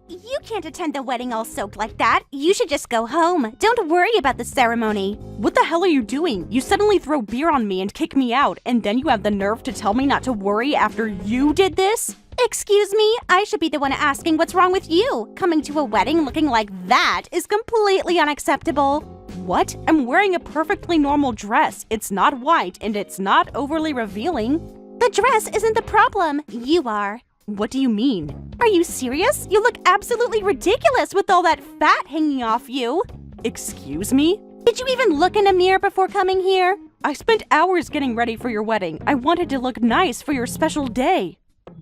You can't attend the wedding all soaked like that. You should just go home. Don't worry about the ceremony. What the hell are you doing? You suddenly throw beer on me and kick me out, and then you have the nerve to tell me not to worry after you did this? Excuse me? I should be the one asking what's wrong with you. Coming to a wedding looking like that is completely unacceptable. What? I'm wearing a perfectly normal dress. It's not white, and it's not overly revealing. The dress isn't the problem. You are. What do you mean? Are you serious? You look absolutely ridiculous with all that fat hanging off you. Excuse me? Did you even look in a mirror before coming here? I spent hours getting ready for your wedding. I wanted to look nice for your special day.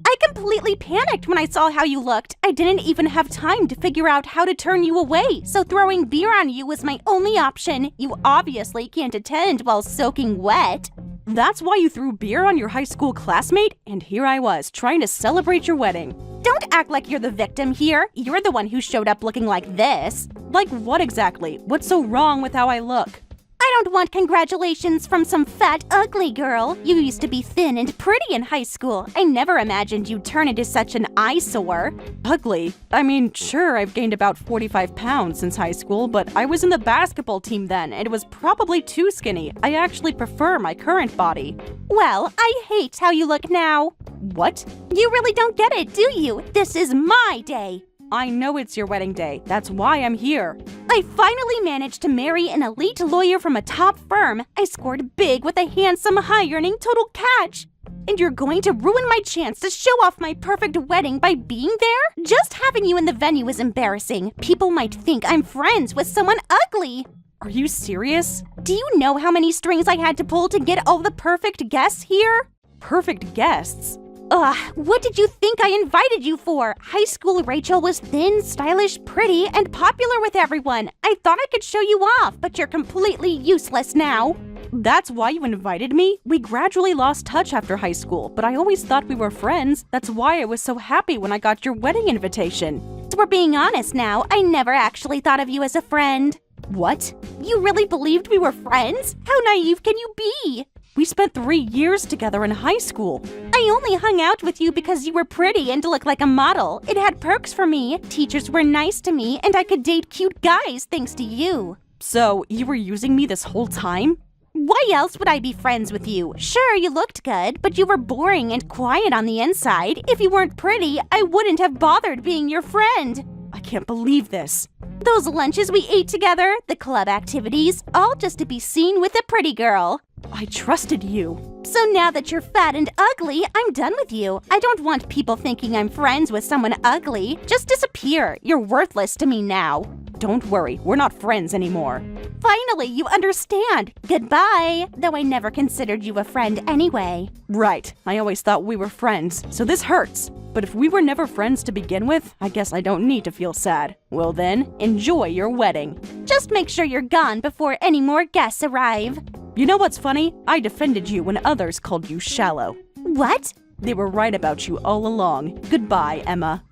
I completely panicked when I saw how you looked. I didn't even have time to figure out how to turn you away, so throwing beer on you was my only option. You obviously can't attend while soaking wet. That's why you threw beer on your high school classmate? And here I was, trying to celebrate your wedding. Don't act like you're the victim here. You're the one who showed up looking like this. Like what exactly? What's so wrong with how I look? I don't want congratulations from some fat, ugly girl. You used to be thin and pretty in high school. I never imagined you'd turn into such an eyesore. Ugly? I mean, sure, I've gained about 45 pounds since high school, but I was in the basketball team then, and it was probably too skinny. I actually prefer my current body. Well, I hate how you look now. What? You really don't get it, do you? This is my day. I know it's your wedding day. That's why I'm here. I finally managed to marry an elite lawyer from a top firm. I scored big with a handsome, high-earning total catch. And you're going to ruin my chance to show off my perfect wedding by being there? Just having you in the venue is embarrassing. People might think I'm friends with someone ugly. Are you serious? Do you know how many strings I had to pull to get all the perfect guests here? Perfect guests? Ugh, what did you think I invited you for? High school Rachel was thin, stylish, pretty, and popular with everyone. I thought I could show you off, but you're completely useless now. That's why you invited me? We gradually lost touch after high school, but I always thought we were friends. That's why I was so happy when I got your wedding invitation. So we're being honest now, I never actually thought of you as a friend. What? You really believed we were friends? How naive can you be? We spent 3 years together in high school. I only hung out with you because you were pretty and looked like a model. It had perks for me. Teachers were nice to me, and I could date cute guys thanks to you. So, you were using me this whole time? Why else would I be friends with you? Sure, you looked good, but you were boring and quiet on the inside. If you weren't pretty, I wouldn't have bothered being your friend. I can't believe this. Those lunches we ate together, the club activities, all just to be seen with a pretty girl. I trusted you. So now that you're fat and ugly, I'm done with you. I don't want people thinking I'm friends with someone ugly. Just disappear. You're worthless to me now. Don't worry, we're not friends anymore. Finally, you understand. Goodbye. Though I never considered you a friend anyway. Right. I always thought we were friends, so this hurts. But if we were never friends to begin with, I guess I don't need to feel sad. Well then, enjoy your wedding. Just make sure you're gone before any more guests arrive. You know what's funny? I defended you when others called you shallow. What? They were right about you all along. Goodbye, Emma.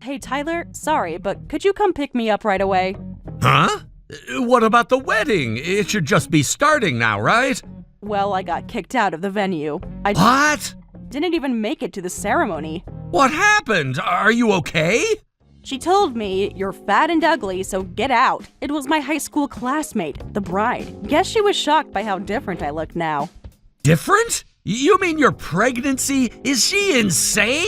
Hey, Tyler, sorry, but could you come pick me up right away? Huh? What about the wedding? It should just be starting now, right? Well, I got kicked out of the venue. What? Didn't even make it to the ceremony. What happened? Are you okay? She told me, "You're fat and ugly, so get out." It was my high school classmate, the bride. Guess she was shocked by how different I look now. Different? You mean your pregnancy? Is she insane?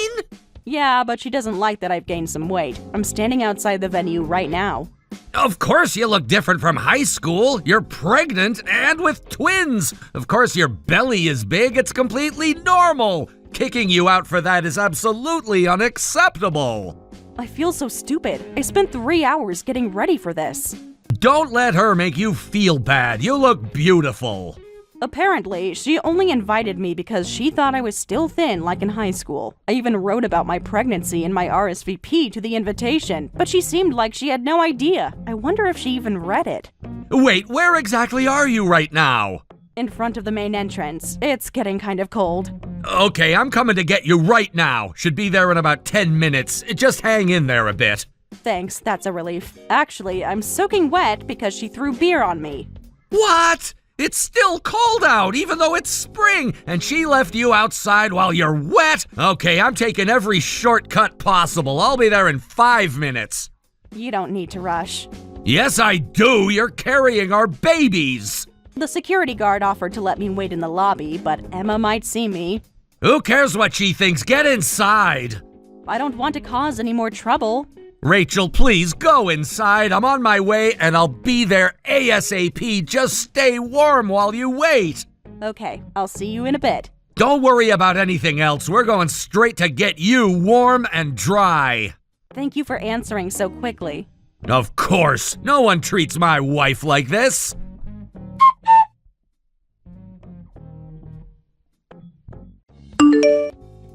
Yeah, but she doesn't like that I've gained some weight. I'm standing outside the venue right now. Of course you look different from high school. You're pregnant and with twins. Of course your belly is big. It's completely normal. Kicking you out for that is absolutely unacceptable. I feel so stupid. I spent 3 hours getting ready for this. Don't let her make you feel bad. You look beautiful. Apparently, she only invited me because she thought I was still thin like in high school. I even wrote about my pregnancy in my RSVP to the invitation, but she seemed like she had no idea. I wonder if she even read it. Wait, where exactly are you right now? In front of the main entrance. It's getting kind of cold. Okay, I'm coming to get you right now. Should be there in about 10 minutes. Just hang in there a bit. Thanks, that's a relief. Actually, I'm soaking wet because she threw beer on me. What? It's still cold out, even though it's spring, and she left you outside while you're wet? Okay, I'm taking every shortcut possible. I'll be there in 5 minutes. You don't need to rush. Yes, I do. You're carrying our babies. The security guard offered to let me wait in the lobby, but Emma might see me. Who cares what she thinks? Get inside. I don't want to cause any more trouble. Rachel, please go inside. I'm on my way and I'll be there ASAP. Just stay warm while you wait. Okay, I'll see you in a bit. Don't worry about anything else. We're going straight to get you warm and dry. Thank you for answering so quickly. Of course. No one treats my wife like this.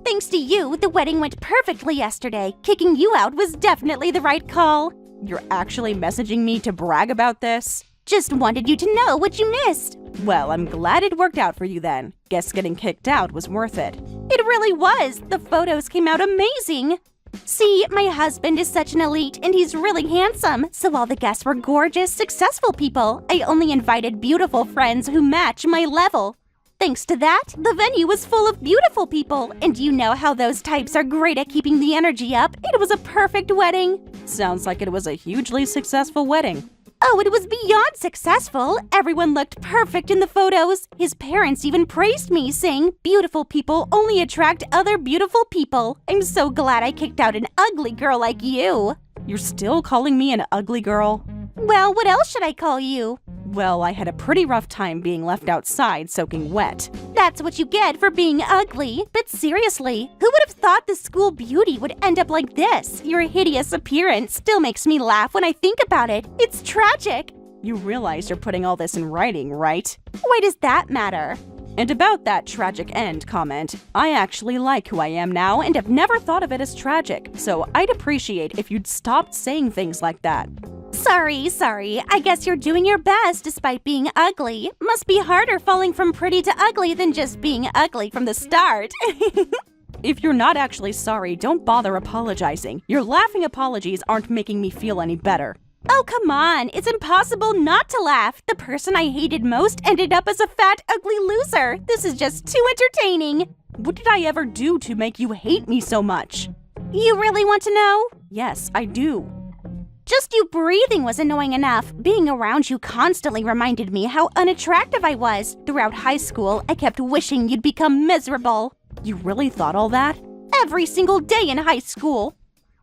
Thanks to you, the wedding went perfectly yesterday. Kicking you out was definitely the right call. You're actually messaging me to brag about this? Just wanted you to know what you missed. Well, I'm glad it worked out for you then. Guess getting kicked out was worth it. It really was. The photos came out amazing. See, my husband is such an elite and he's really handsome, so all the guests were gorgeous, successful people. I only invited beautiful friends who match my level. Thanks to that, the venue was full of beautiful people, and you know how those types are great at keeping the energy up. It was a perfect wedding. Sounds like it was a hugely successful wedding. Oh, it was beyond successful. Everyone looked perfect in the photos. His parents even praised me, saying, "Beautiful people only attract other beautiful people." I'm so glad I kicked out an ugly girl like you. You're still calling me an ugly girl? Well, what else should I call you? Well, I had a pretty rough time being left outside soaking wet. That's what you get for being ugly. But seriously, who would have thought the school beauty would end up like this? Your hideous appearance still makes me laugh when I think about it. It's tragic. You realize you're putting all this in writing, right? Why does that matter? And about that tragic end comment, I actually like who I am now and have never thought of it as tragic, so I'd appreciate if you'd stop saying things like that. Sorry. I guess you're doing your best despite being ugly. Must be harder falling from pretty to ugly than just being ugly from the start. If you're not actually sorry, don't bother apologizing. Your laughing apologies aren't making me feel any better. Oh, come on. It's impossible not to laugh. The person I hated most ended up as a fat, ugly loser. This is just too entertaining. What did I ever do to make you hate me so much? You really want to know? Yes, I do. Just you breathing was annoying enough. Being around you constantly reminded me how unattractive I was. Throughout high school, I kept wishing you'd become miserable. You really thought all that? Every single day in high school.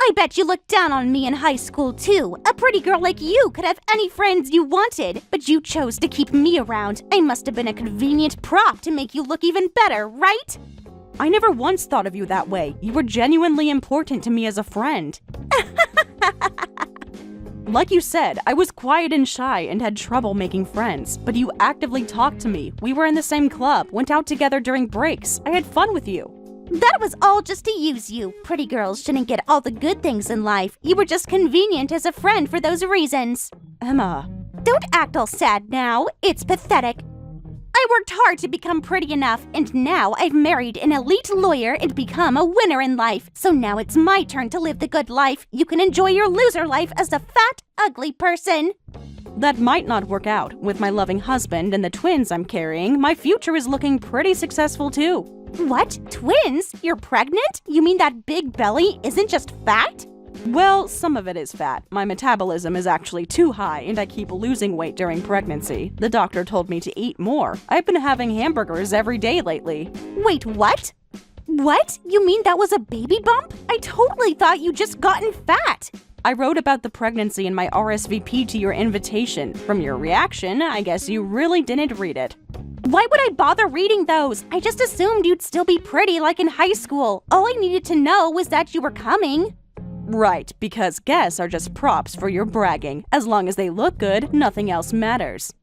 I bet you looked down on me in high school, too. A pretty girl like you could have any friends you wanted, but you chose to keep me around. I must have been a convenient prop to make you look even better, right? I never once thought of you that way. You were genuinely important to me as a friend. Like you said, I was quiet and shy and had trouble making friends, but you actively talked to me. We were in the same club, went out together during breaks. I had fun with you. That was all just to use you. Pretty girls shouldn't get all the good things in life. You were just convenient as a friend for those reasons. Emma. Don't act all sad now. It's pathetic. I worked hard to become pretty enough, and now I've married an elite lawyer and become a winner in life. So now it's my turn to live the good life. You can enjoy your loser life as a fat, ugly person. That might not work out. With my loving husband and the twins I'm carrying, my future is looking pretty successful too. What? Twins? You're pregnant? You mean that big belly isn't just fat? Well, some of it is fat. My metabolism is actually too high and I keep losing weight during pregnancy. The doctor told me to eat more. I've been having hamburgers every day lately. Wait, what? What? You mean that was a baby bump? I totally thought you just gotten fat. I wrote about the pregnancy in my RSVP to your invitation. From your reaction, I guess you really didn't read it. Why would I bother reading those? I just assumed you'd still be pretty like in high school. All I needed to know was that you were coming. Right, because guests are just props for your bragging. As long as they look good, nothing else matters.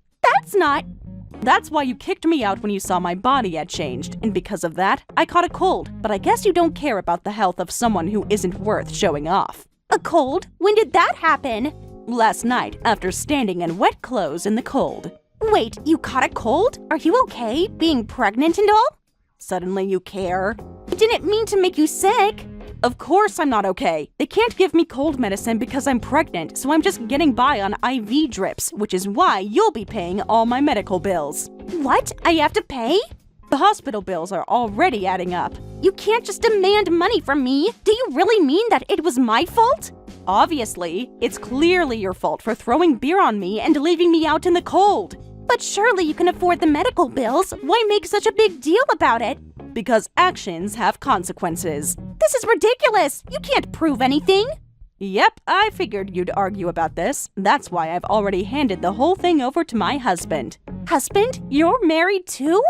That's why you kicked me out when you saw my body had changed, and because of that, I caught a cold. But I guess you don't care about the health of someone who isn't worth showing off. A cold? When did that happen? Last night, after standing in wet clothes in the cold. Wait, you caught a cold? Are you okay, being pregnant and all? Suddenly you care? I didn't mean to make you sick. Of course I'm not okay. They can't give me cold medicine because I'm pregnant, so I'm just getting by on IV drips, which is why you'll be paying all my medical bills. What? I have to pay? The hospital bills are already adding up. You can't just demand money from me. Do you really mean that it was my fault? Obviously, it's clearly your fault for throwing beer on me and leaving me out in the cold. But surely you can afford the medical bills. Why make such a big deal about it? Because actions have consequences. This is ridiculous. You can't prove anything. Yep, I figured you'd argue about this. That's why I've already handed the whole thing over to my husband. Husband? You're married too?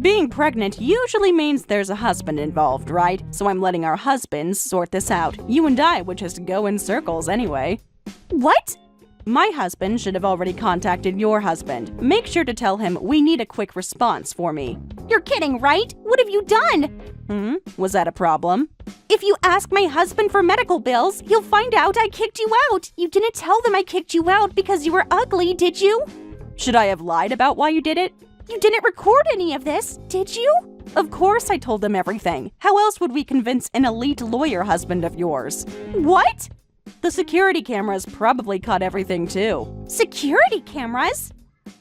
Being pregnant usually means there's a husband involved, right? So I'm letting our husbands sort this out. You and I would just go in circles anyway. What? My husband should have already contacted your husband. Make sure to tell him we need a quick response for me. You're kidding, right? What have you done? Was that a problem? If you ask my husband for medical bills, he'll find out I kicked you out. You didn't tell them I kicked you out because you were ugly, did you? Should I have lied about why you did it? You didn't record any of this, did you? Of course I told them everything. How else would we convince an elite lawyer husband of yours? What? The security cameras probably caught everything too. Security cameras?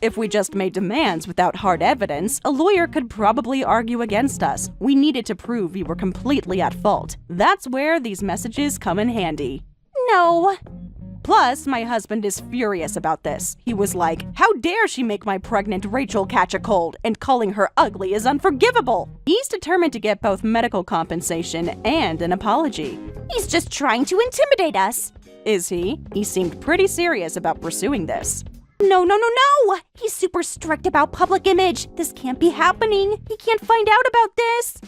If we just made demands without hard evidence, a lawyer could probably argue against us. We needed to prove you were completely at fault. That's where these messages come in handy. No. Plus, my husband is furious about this. He was like, how dare she make my pregnant Rachel catch a cold, and calling her ugly is unforgivable. He's determined to get both medical compensation and an apology. He's just trying to intimidate us. Is he? He seemed pretty serious about pursuing this. No. He's super strict about public image. This can't be happening. He can't find out about this.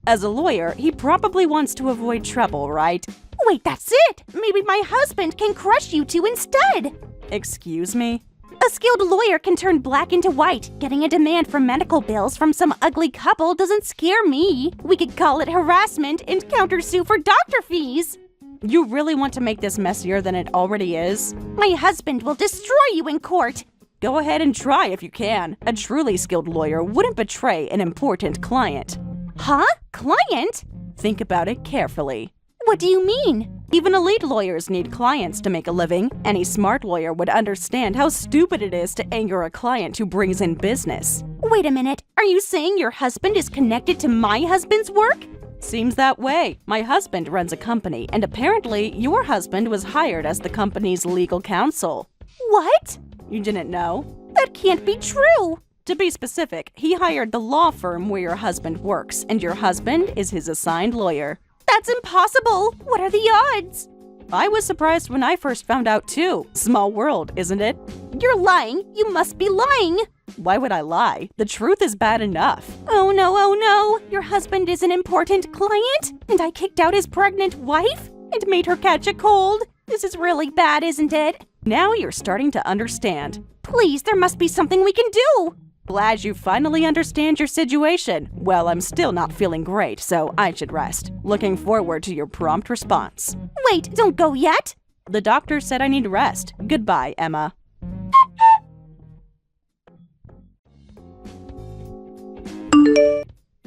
As a lawyer, he probably wants to avoid trouble, right? Wait, that's it! Maybe my husband can crush you two instead! Excuse me? A skilled lawyer can turn black into white. Getting a demand for medical bills from some ugly couple doesn't scare me. We could call it harassment and countersue for doctor fees. You really want to make this messier than it already is? My husband will destroy you in court. Go ahead and try if you can. A truly skilled lawyer wouldn't betray an important client. Huh? Client? Think about it carefully. What do you mean? Even elite lawyers need clients to make a living. Any smart lawyer would understand how stupid it is to anger a client who brings in business. Wait a minute. Are you saying your husband is connected to my husband's work? Seems that way. My husband runs a company, and apparently your husband was hired as the company's legal counsel. What? You didn't know? That can't be true. To be specific, he hired the law firm where your husband works, and your husband is his assigned lawyer. That's impossible. What are the odds? I was surprised when I first found out too. Small world, isn't it? You're lying. You must be lying. Why would I lie? The truth is bad enough. Oh no. Your husband is an important client, and I kicked out his pregnant wife and made her catch a cold. This is really bad, isn't it? Now you're starting to understand. Please, there must be something we can do. Glad you finally understand your situation. Well, I'm still not feeling great, so I should rest. Looking forward to your prompt response. Wait, don't go yet. The doctor said I need rest. Goodbye, Emma.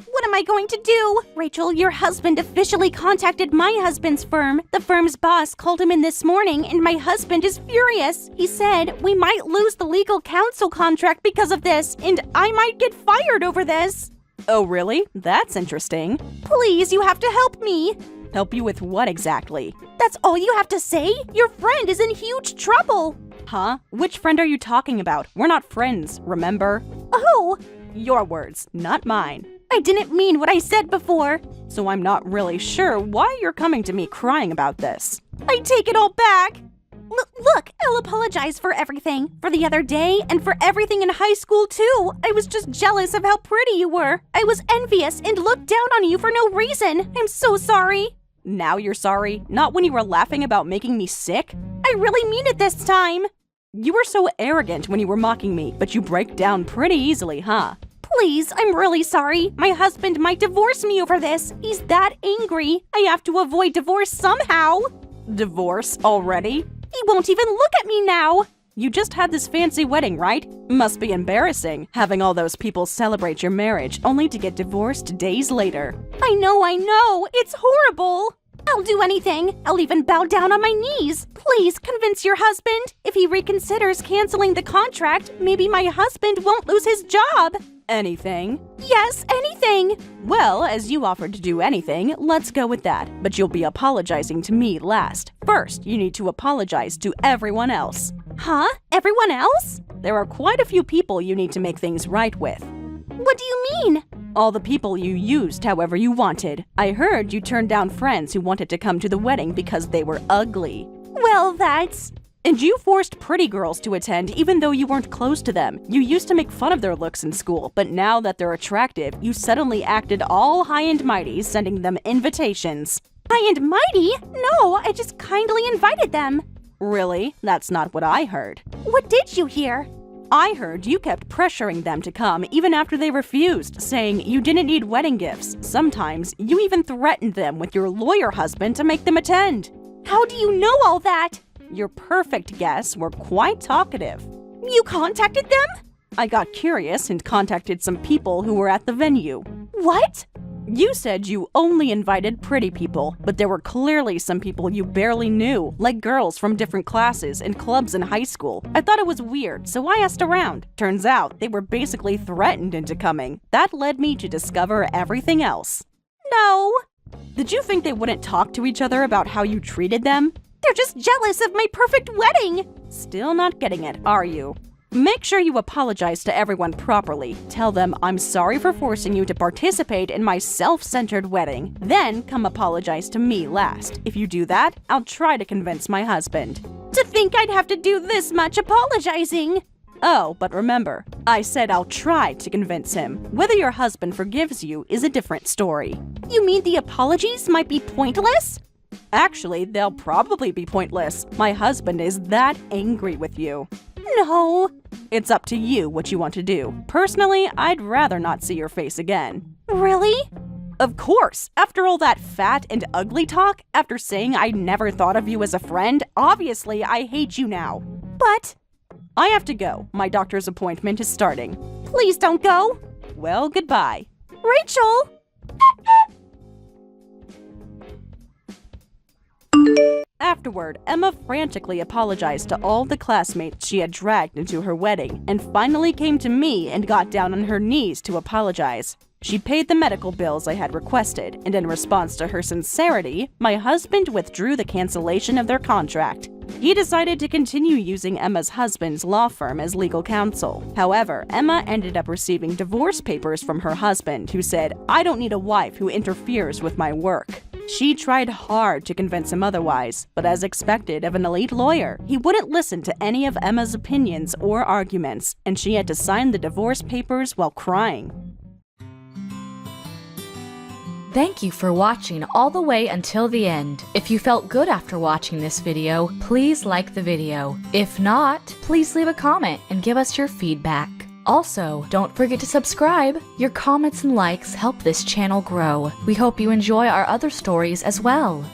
What am I going to do? Rachel, your husband officially contacted my husband's firm. The firm's boss called him in this morning, and my husband is furious. He said we might lose the legal counsel contract because of this, and I might get fired over this. Oh, really? That's interesting. Please, you have to help me. Help you with what exactly? That's all you have to say? Your friend is in huge trouble. Huh? Which friend are you talking about? We're not friends, remember? Oh! Your words, not mine. I didn't mean what I said before. So I'm not really sure why you're coming to me crying about this. I take it all back. Look, I'll apologize for everything. For the other day, and for everything in high school, too. I was just jealous of how pretty you were. I was envious and looked down on you for no reason. I'm so sorry. Now you're sorry? Not when you were laughing about making me sick? I really mean it this time. You were so arrogant when you were mocking me, but you break down pretty easily, huh? Please, I'm really sorry. My husband might divorce me over this. He's that angry. I have to avoid divorce somehow. Divorce already? He won't even look at me now. You just had this fancy wedding, right? Must be embarrassing, having all those people celebrate your marriage only to get divorced days later. I know. It's horrible. I'll do anything. I'll even bow down on my knees. Please convince your husband. If he reconsiders canceling the contract, maybe my husband won't lose his job. Anything? Yes, anything. Well, as you offered to do anything, let's go with that. But you'll be apologizing to me last. First, you need to apologize to everyone else. Huh? Everyone else? There are quite a few people you need to make things right with. What do you mean? All the people you used however you wanted. I heard you turned down friends who wanted to come to the wedding because they were ugly. Well, that's... And you forced pretty girls to attend even though you weren't close to them. You used to make fun of their looks in school, but now that they're attractive, you suddenly acted all high and mighty, sending them invitations. High and mighty? No, I just kindly invited them. Really? That's not what I heard. What did you hear? I heard you kept pressuring them to come even after they refused, saying you didn't need wedding gifts. Sometimes you even threatened them with your lawyer husband to make them attend. How do you know all that? Your perfect guests were quite talkative. You contacted them? I got curious and contacted some people who were at the venue. What? You said you only invited pretty people, but there were clearly some people you barely knew, like girls from different classes and clubs in high school. I thought it was weird, so I asked around. Turns out they were basically threatened into coming. That led me to discover everything else. No. Did you think they wouldn't talk to each other about how you treated them? They're just jealous of my perfect wedding. Still not getting it, are you? Make sure you apologize to everyone properly. Tell them I'm sorry for forcing you to participate in my self-centered wedding. Then come apologize to me last. If you do that, I'll try to convince my husband. To think I'd have to do this much apologizing. Oh, but remember, I said I'll try to convince him. Whether your husband forgives you is a different story. You mean the apologies might be pointless? Actually, they'll probably be pointless. My husband is that angry with you. No. It's up to you what you want to do. Personally, I'd rather not see your face again. Really? Of course! After all that fat and ugly talk, after saying I never thought of you as a friend, obviously I hate you now. But... I have to go. My doctor's appointment is starting. Please don't go. Well, goodbye. Rachel! Afterward, Emma frantically apologized to all the classmates she had dragged into her wedding, and finally came to me and got down on her knees to apologize. She paid the medical bills I had requested, and in response to her sincerity, my husband withdrew the cancellation of their contract. He decided to continue using Emma's husband's law firm as legal counsel. However, Emma ended up receiving divorce papers from her husband, who said, "I don't need a wife who interferes with my work." She tried hard to convince him otherwise, but as expected of an elite lawyer, he wouldn't listen to any of Emma's opinions or arguments, and she had to sign the divorce papers while crying. Thank you for watching all the way until the end. If you felt good after watching this video, please like the video. If not, please leave a comment and give us your feedback. Also, don't forget to subscribe. Your comments and likes help this channel grow. We hope you enjoy our other stories as well.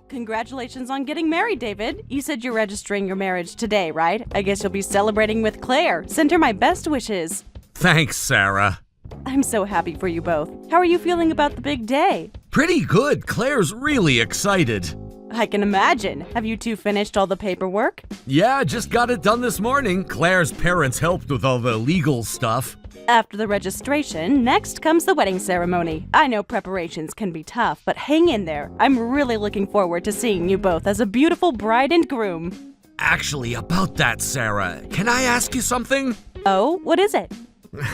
Congratulations on getting married, David. You said you're registering your marriage today, right? I guess you'll be celebrating with Claire. Send her my best wishes. Thanks, Sarah. I'm so happy for you both. How are you feeling about the big day? Pretty good. Claire's really excited. I can imagine. Have you two finished all the paperwork? Yeah, just got it done this morning. Claire's parents helped with all the legal stuff. After the registration, next comes the wedding ceremony. I know preparations can be tough, but hang in there. I'm really looking forward to seeing you both as a beautiful bride and groom. Actually, about that, Sarah, can I ask you something? Oh, what is it?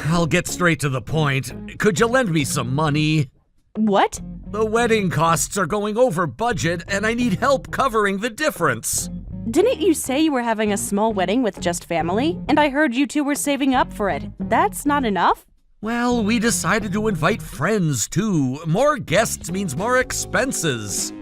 I'll get straight to the point. Could you lend me some money? What? The wedding costs are going over budget, and I need help covering the difference. Didn't you say you were having a small wedding with just family? And I heard you two were saving up for it. That's not enough? Well, we decided to invite friends, too. More guests means more expenses.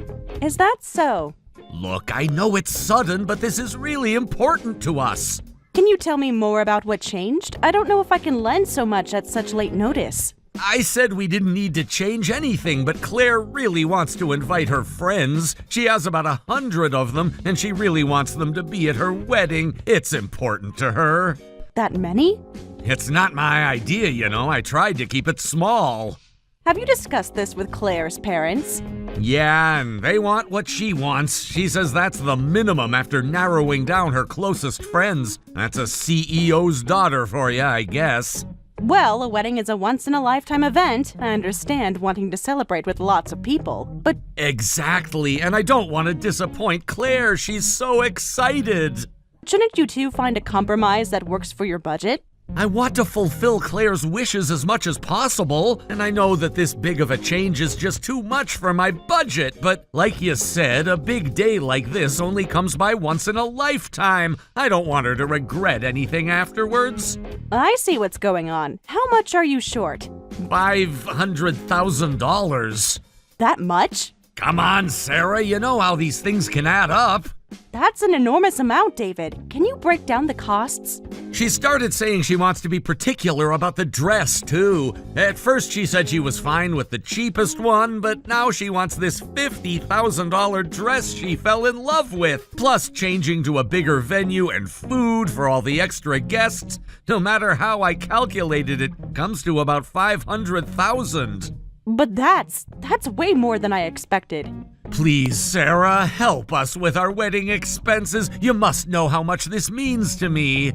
Is that so? Look, I know it's sudden, but this is really important to us. Can you tell me more about what changed? I don't know if I can lend so much at such late notice. I said we didn't need to change anything, but Claire really wants to invite her friends. She has about 100 of them, and she really wants them to be at her wedding. It's important to her. That many? It's not my idea, you know. I tried to keep it small. Have you discussed this with Claire's parents? Yeah, and they want what she wants. She says that's the minimum after narrowing down her closest friends. That's a CEO's daughter for you, I guess. Well, a wedding is a once-in-a-lifetime event. I understand wanting to celebrate with lots of people, but Exactly, and I don't want to disappoint Claire. She's so excited. shouldn't you two find a compromise that works for your budget? I want to fulfill Claire's wishes as much as possible, and I know that this big of a change is just too much for my budget, but like you said, a big day like this only comes by once in a lifetime. I don't want her to regret anything afterwards. I see what's going on. How much are you short? $500,000. That much? Come on, Sarah, you know how these things can add up. That's an enormous amount, David. Can you break down the costs? She started saying she wants to be particular about the dress, too. At first, she said she was fine with the cheapest one, but now she wants this $50,000 dress she fell in love with, plus changing to a bigger venue and food for all the extra guests. No matter how I calculated it, comes to about $500,000. But that's way more than I expected. Please, Sarah, help us with our wedding expenses. You must know how much this means to me.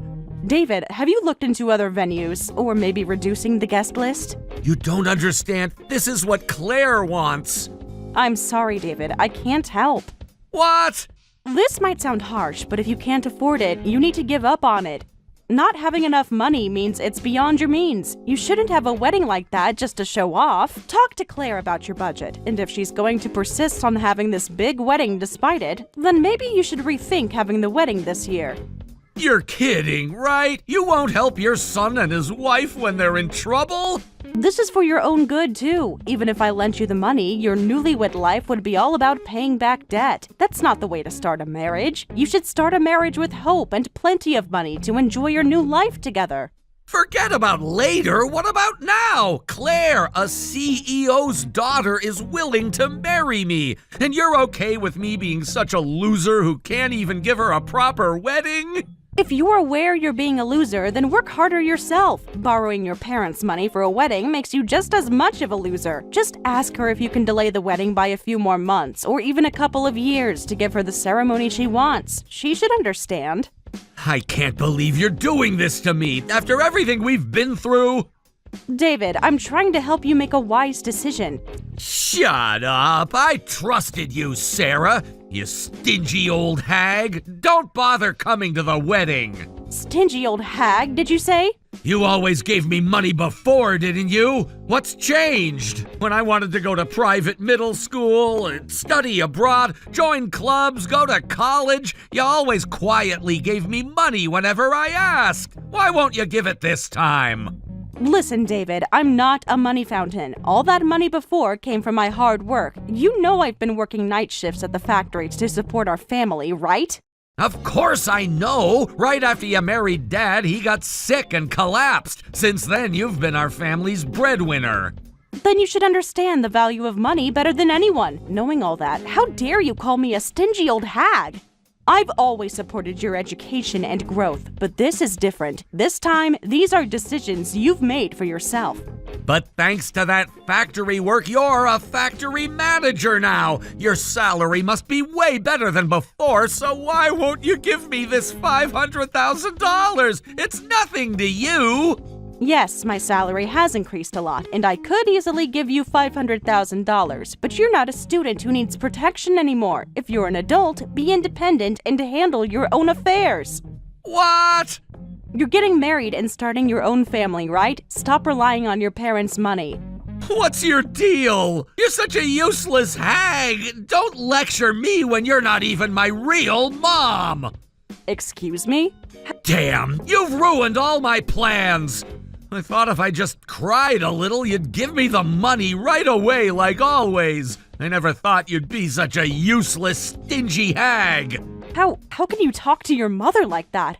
David, have you looked into other venues, or maybe reducing the guest list? You don't understand. This is what Claire wants. I'm sorry, David. I can't help. What? This might sound harsh, but if you can't afford it, you need to give up on it. Not having enough money means it's beyond your means. You shouldn't have a wedding like that just to show off. Talk to Claire about your budget, and if she's going to persist on having this big wedding despite it, then maybe you should rethink having the wedding this year. You're kidding, right? You won't help your son and his wife when they're in trouble? This is for your own good, too. Even if I lent you the money, your newlywed life would be all about paying back debt. That's not the way to start a marriage. You should start a marriage with hope and plenty of money to enjoy your new life together. Forget about later. What about now? Claire, a CEO's daughter, is willing to marry me. And you're okay with me being such a loser who can't even give her a proper wedding? If you're aware you're being a loser, then work harder yourself. Borrowing your parents' money for a wedding makes you just as much of a loser. Just ask her if you can delay the wedding by a few more months, or even a couple of years to give her the ceremony she wants. She should understand. I can't believe you're doing this to me after everything we've been through. David, I'm trying to help you make a wise decision. Shut up. I trusted you, Sarah. You stingy old hag. Don't bother coming to the wedding. Stingy old hag, did you say? You always gave me money before, didn't you? What's changed? When I wanted to go to private middle school, study abroad, join clubs, go to college, you always quietly gave me money whenever I asked. Why won't you give it this time? Listen, David, I'm not a money fountain. All that money before came from my hard work. You know I've been working night shifts at the factory to support our family, right? Of course I know. Right after you married Dad, he got sick and collapsed. Since then, you've been our family's breadwinner. Then you should understand the value of money better than anyone. Knowing all that, how dare you call me a stingy old hag? I've always supported your education and growth, but this is different. This time, these are decisions you've made for yourself. But thanks to that factory work, you're a factory manager now. Your salary must be way better than before, so why won't you give me this $500,000? It's nothing to you. Yes, my salary has increased a lot, and I could easily give you $500,000, but you're not a student who needs protection anymore. If you're an adult, be independent and handle your own affairs. What? You're getting married and starting your own family, right? Stop relying on your parents' money. What's your deal? You're such a useless hag. Don't lecture me when you're not even my real mom. Excuse me? Damn, you've ruined all my plans. I thought if I just cried a little, you'd give me the money right away like always. I never thought you'd be such a useless, stingy hag. How can you talk to your mother like that?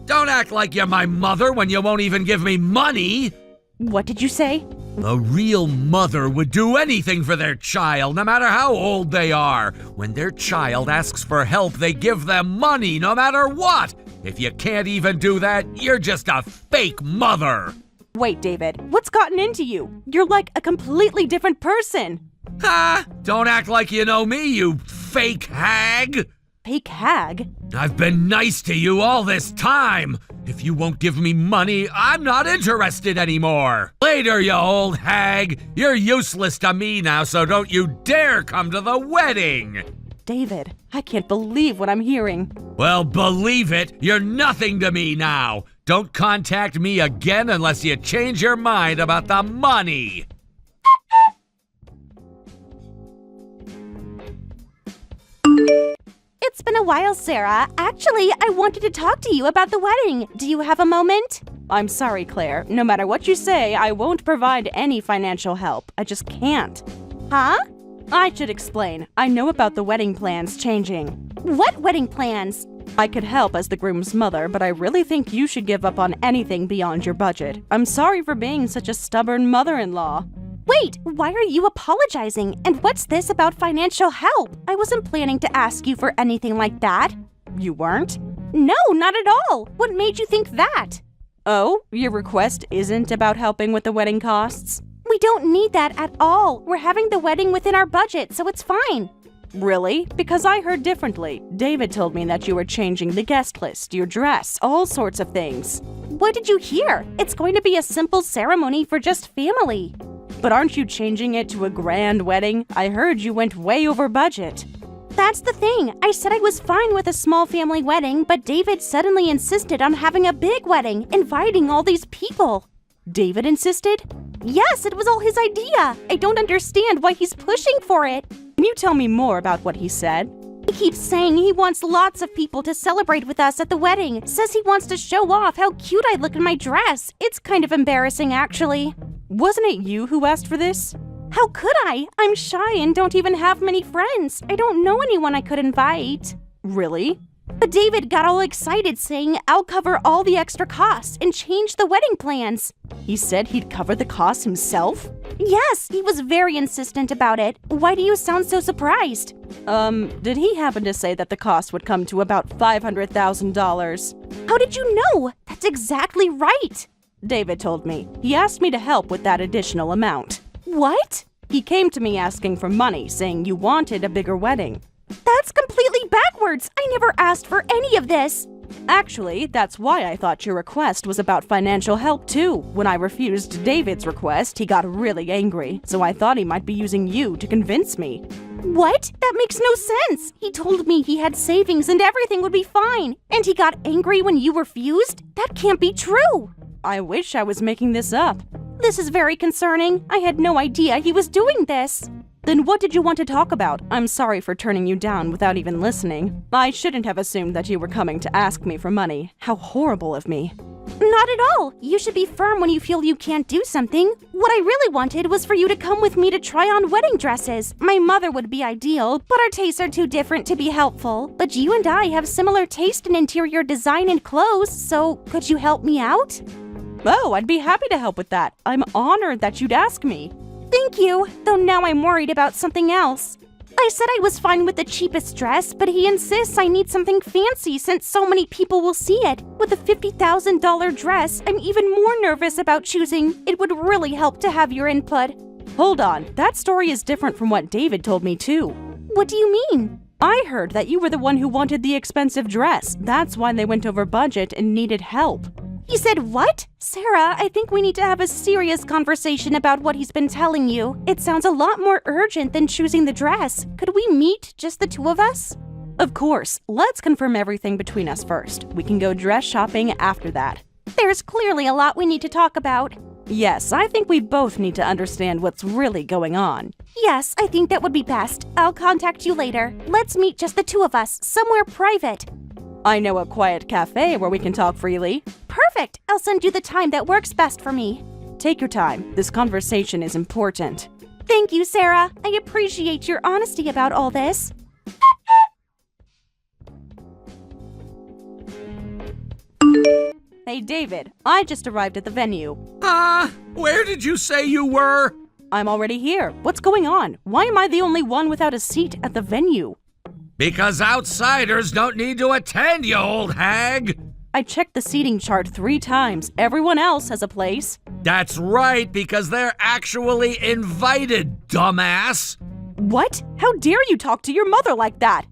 Don't act like you're my mother when you won't even give me money. What did you say? A real mother would do anything for their child, no matter how old they are. When their child asks for help, they give them money, no matter what. If you can't even do that, you're just a fake mother. Wait, David, what's gotten into you? You're like a completely different person. Ha! Don't act like you know me, you fake hag! Fake hag? I've been nice to you all this time. If you won't give me money, I'm not interested anymore. Later, you old hag. You're useless to me now, so don't you dare come to the wedding. David, I can't believe what I'm hearing. Well, believe it, you're nothing to me now. Don't contact me again unless you change your mind about the money. It's been a while, Sarah. Actually, I wanted to talk to you about the wedding. Do you have a moment? I'm sorry, Claire. No matter what you say, I won't provide any financial help. I just can't. Huh? I should explain. I know about the wedding plans changing. What wedding plans? I could help as the groom's mother, but I really think you should give up on anything beyond your budget. I'm sorry for being such a stubborn mother-in-law. Wait, why are you apologizing? And what's this about financial help? I wasn't planning to ask you for anything like that. You weren't? No, not at all. What made you think that? Oh, your request isn't about helping with the wedding costs? We don't need that at all. We're having the wedding within our budget, so it's fine. Really? Because I heard differently. David told me that you were changing the guest list, your dress, all sorts of things. What did you hear? It's going to be a simple ceremony for just family. But aren't you changing it to a grand wedding? I heard you went way over budget. That's the thing. I said I was fine with a small family wedding, but David suddenly insisted on having a big wedding, inviting all these people. David insisted? Yes, it was all his idea. I don't understand why he's pushing for it. Can you tell me more about what he said? He keeps saying he wants lots of people to celebrate with us at the wedding. Says he wants to show off how cute I look in my dress. It's kind of embarrassing, actually. Wasn't it you who asked for this? How could I? I'm shy and don't even have many friends. I don't know anyone I could invite. Really? But David got all excited saying I'll cover all the extra costs and change the wedding plans. He said he'd cover the costs himself? Yes, he was very insistent about it. Why do you sound so surprised? Did he happen to say that the cost would come to about $500,000? How did you know? That's exactly right. David told me. He asked me to help with that additional amount. What? He came to me asking for money, saying you wanted a bigger wedding. That's completely backwards. I never asked for any of this. Actually, that's why I thought your request was about financial help too. When I refused David's request, he got really angry, so I thought he might be using you to convince me. What? That makes no sense. He told me he had savings and everything would be fine. And he got angry when you refused? That can't be true. I wish I was making this up. This is very concerning. I had no idea he was doing this. Then what did you want to talk about? I'm sorry for turning you down without even listening. I shouldn't have assumed that you were coming to ask me for money. How horrible of me. Not at all. You should be firm when you feel you can't do something. What I really wanted was for you to come with me to try on wedding dresses. My mother would be ideal, but our tastes are too different to be helpful. But you and I have similar taste in interior design and clothes, so could you help me out? Oh, I'd be happy to help with that. I'm honored that you'd ask me. Thank you, though now I'm worried about something else. I said I was fine with the cheapest dress, but he insists I need something fancy since so many people will see it. With a $50,000 dress, I'm even more nervous about choosing. It would really help to have your input. Hold on, that story is different from what David told me too. What do you mean? I heard that you were the one who wanted the expensive dress. That's why they went over budget and needed help. He said what? Sarah, I think we need to have a serious conversation about what he's been telling you. It sounds a lot more urgent than choosing the dress. Could we meet, just the two of us? Of course. Let's confirm everything between us first. We can go dress shopping after that. There's clearly a lot we need to talk about. Yes, I think we both need to understand what's really going on. Yes, I think that would be best. I'll contact you later. Let's meet just the two of us, somewhere private. I know a quiet cafe where we can talk freely. Perfect! I'll send you the time that works best for me. Take your time. This conversation is important. Thank you, Sarah. I appreciate your honesty about all this. Hey, David. I just arrived at the venue. Where did you say you were? I'm already here. What's going on? Why am I the only one without a seat at the venue? Because outsiders don't need to attend, you old hag! I checked the seating chart 3 times. Everyone else has a place. That's right, because they're actually invited, dumbass! What? How dare you talk to your mother like that?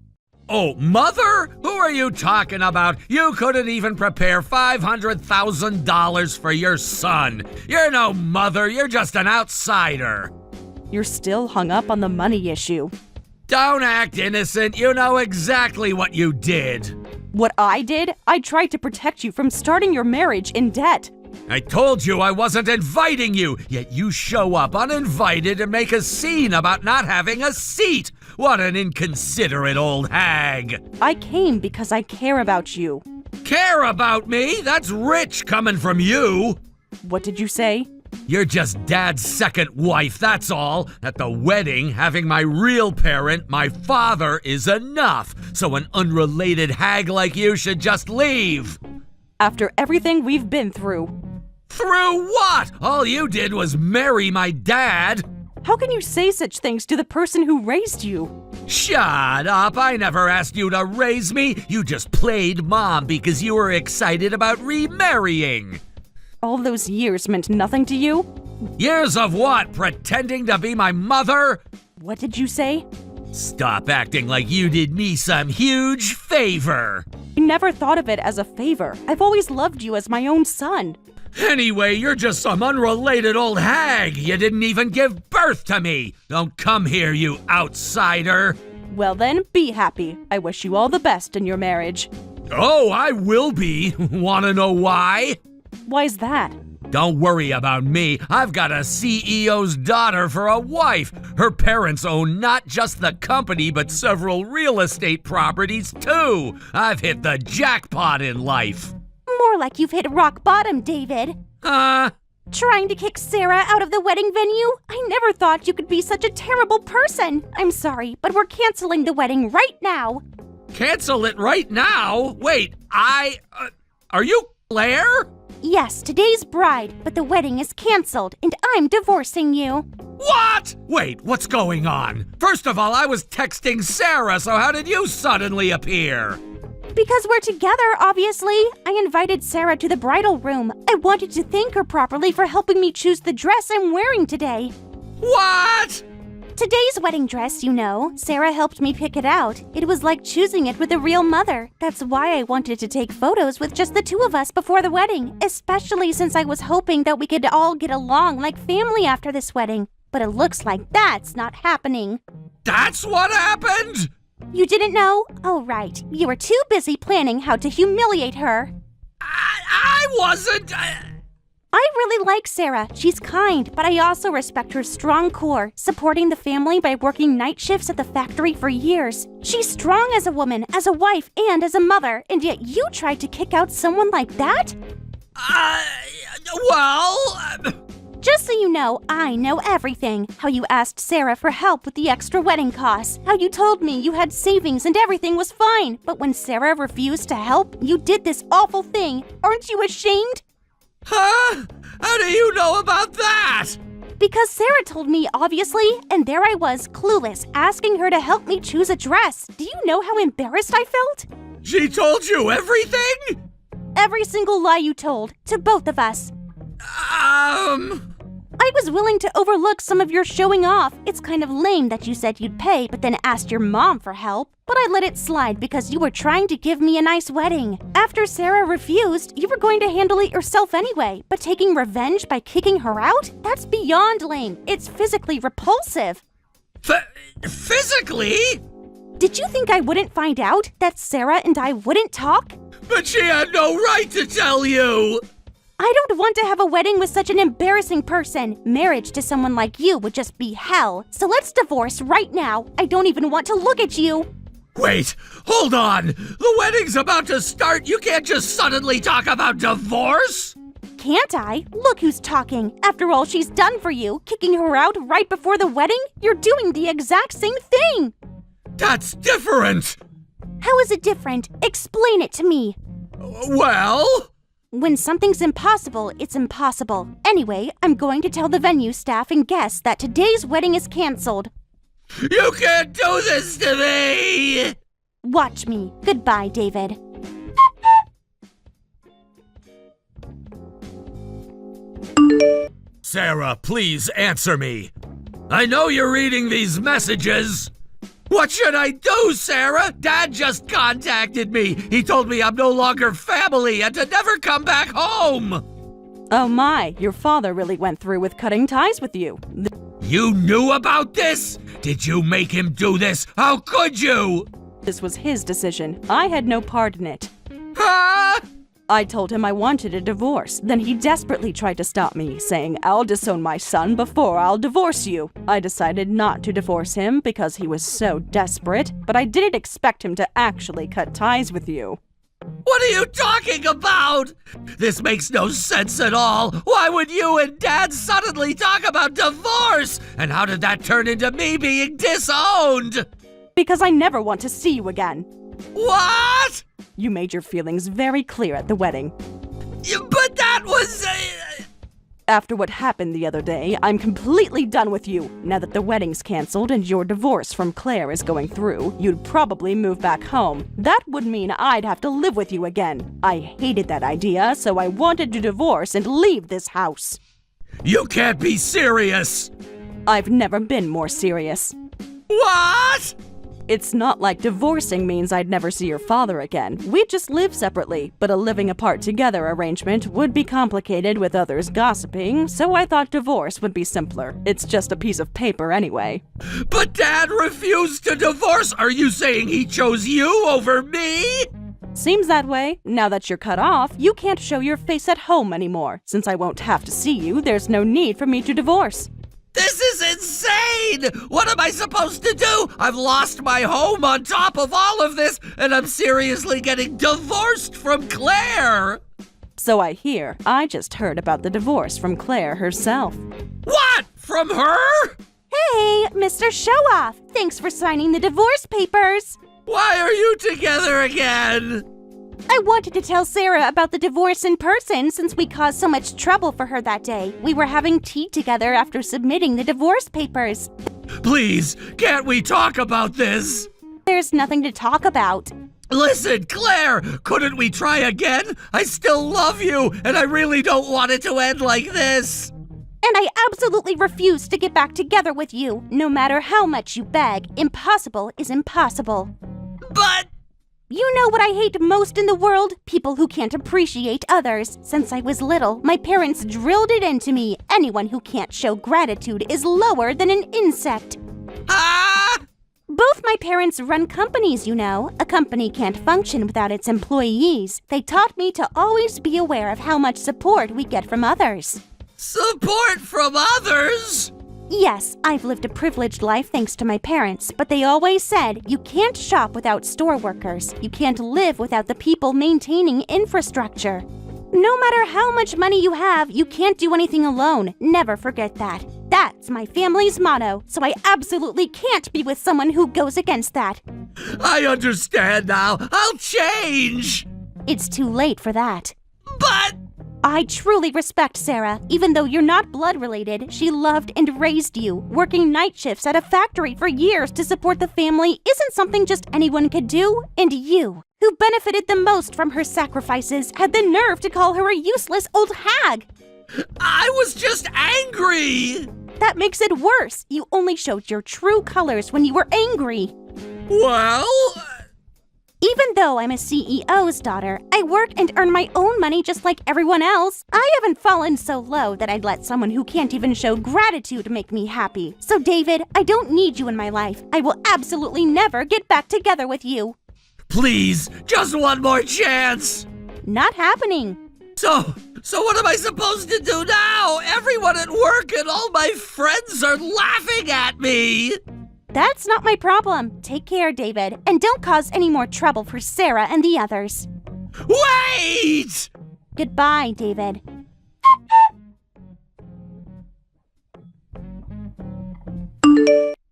Oh, mother? Who are you talking about? You couldn't even prepare $500,000 for your son. You're no mother, you're just an outsider. You're still hung up on the money issue. Don't act innocent, you know exactly what you did. What I did? I tried to protect you from starting your marriage in debt. I told you I wasn't inviting you, yet you show up uninvited and make a scene about not having a seat. What an inconsiderate old hag. I came because I care about you. Care about me? That's rich coming from you. What did you say? You're just Dad's second wife, that's all. At the wedding, having my real parent, my father, is enough. So an unrelated hag like you should just leave. After everything we've been through. Through what? All you did was marry my dad. How can you say such things to the person who raised you? Shut up, I never asked you to raise me. You just played mom because you were excited about remarrying. All those years meant nothing to you? Years of what? Pretending to be my mother? What did you say? Stop acting like you did me some huge favor. I never thought of it as a favor. I've always loved you as my own son. Anyway, you're just some unrelated old hag. You didn't even give birth to me. Don't come here, you outsider. Well then, be happy. I wish you all the best in your marriage. Oh, I will be. Wanna know why? Why's that? Don't worry about me. I've got a CEO's daughter for a wife. Her parents own not just the company, but several real estate properties, too. I've hit the jackpot in life. More like you've hit rock bottom, David. Trying to kick Sarah out of the wedding venue? I never thought you could be such a terrible person. I'm sorry, but we're canceling the wedding right now. Cancel it right now? Wait, are you Claire? Yes, today's bride, but the wedding is canceled, and I'm divorcing you. What? Wait, what's going on? First of all, I was texting Sarah, so how did you suddenly appear? Because we're together, obviously. I invited Sarah to the bridal room. I wanted to thank her properly for helping me choose the dress I'm wearing today. What? Today's wedding dress, you know. Sarah helped me pick it out. It was like choosing it with a real mother. That's why I wanted to take photos with just the two of us before the wedding, especially since I was hoping that we could all get along like family after this wedding. But it looks like that's not happening. That's what happened? You didn't know? Oh, right. You were too busy planning how to humiliate her. I wasn't... I really like Sarah. She's kind, but I also respect her strong core, supporting the family by working night shifts at the factory for years. She's strong as a woman, as a wife, and as a mother, and yet you tried to kick out someone like that? Just so you know, I know everything. How you asked Sarah for help with the extra wedding costs. How you told me you had savings and everything was fine. But when Sarah refused to help, you did this awful thing. Aren't you ashamed? Huh? How do you know about that? Because Sarah told me, obviously, and there I was, clueless, asking her to help me choose a dress. Do you know how embarrassed I felt? She told you everything? Every single lie you told, to both of us. I was willing to overlook some of your showing off. It's kind of lame that you said you'd pay, but then asked your mom for help. But I let it slide because you were trying to give me a nice wedding. After Sarah refused, you were going to handle it yourself anyway. But taking revenge by kicking her out? That's beyond lame. It's physically repulsive. Physically? Did you think I wouldn't find out? That Sarah and I wouldn't talk? But she had no right to tell you! I don't want to have a wedding with such an embarrassing person. Marriage to someone like you would just be hell. So let's divorce right now. I don't even want to look at you. Wait, hold on. The wedding's about to start. You can't just suddenly talk about divorce. Can't I? Look who's talking. After all she's done for you, kicking her out right before the wedding, you're doing the exact same thing. That's different. How is it different? Explain it to me. Well... When something's impossible, it's impossible. Anyway, I'm going to tell the venue staff and guests that today's wedding is canceled. You can't do this to me! Watch me. Goodbye, David. Sarah, please answer me. I know you're reading these messages. What should I do, Sarah? Dad just contacted me. He told me I'm no longer family and to never come back home. Oh my, your father really went through with cutting ties with you. You knew about this? Did you make him do this? How could you? This was his decision. I had no part in it. Huh? I told him I wanted a divorce. Then he desperately tried to stop me, saying, "I'll disown my son before I'll divorce you." I decided not to divorce him because he was so desperate, but I didn't expect him to actually cut ties with you. What are you talking about? This makes no sense at all. Why would you and Dad suddenly talk about divorce? And how did that turn into me being disowned? Because I never want to see you again. What? You made your feelings very clear at the wedding. But that was... After what happened the other day, I'm completely done with you. Now that the wedding's canceled and your divorce from Claire is going through, you'd probably move back home. That would mean I'd have to live with you again. I hated that idea, so I wanted to divorce and leave this house. You can't be serious. I've never been more serious. What? It's not like divorcing means I'd never see your father again. We'd just live separately, but a living apart together arrangement would be complicated with others gossiping, so I thought divorce would be simpler. It's just a piece of paper anyway. But Dad refused to divorce. Are you saying he chose you over me? Seems that way. Now that you're cut off, you can't show your face at home anymore. Since I won't have to see you, there's no need for me to divorce. This is insane! What am I supposed to do? I've lost my home on top of all of this, and I'm seriously getting divorced from Claire! So I hear. I just heard about the divorce from Claire herself. What? From her? Hey, Mr. Showoff! Thanks for signing the divorce papers! Why are you together again? I wanted to tell Sarah about the divorce in person since we caused so much trouble for her that day. We were having tea together after submitting the divorce papers. Please, can't we talk about this? There's nothing to talk about. Listen, Claire, couldn't we try again? I still love you, and I really don't want it to end like this. And I absolutely refuse to get back together with you. No matter how much you beg, impossible is impossible. But... You know what I hate most in the world? People who can't appreciate others. Since I was little, my parents drilled it into me. Anyone who can't show gratitude is lower than an insect. Ah! Both my parents run companies, you know. A company can't function without its employees. They taught me to always be aware of how much support we get from others. Support from others? Yes, I've lived a privileged life thanks to my parents, but they always said you can't shop without store workers. You can't live without the people maintaining infrastructure. No matter how much money you have, you can't do anything alone. Never forget that. That's my family's motto, so I absolutely can't be with someone who goes against that. I understand now. I'll change. It's too late for that. But... I truly respect Sarah. Even though you're not blood related, she loved and raised you. Working night shifts at a factory for years to support the family isn't something just anyone could do. And you, who benefited the most from her sacrifices, had the nerve to call her a useless old hag. I was just angry. That makes it worse. You only showed your true colors when you were angry. Well... Even though I'm a CEO's daughter, I work and earn my own money just like everyone else. I haven't fallen so low that I'd let someone who can't even show gratitude make me happy. So David, I don't need you in my life. I will absolutely never get back together with you. Please, just one more chance. Not happening. So what am I supposed to do now? Everyone at work and all my friends are laughing at me. That's not my problem. Take care, David, and don't cause any more trouble for Sarah and the others. Wait! Goodbye, David.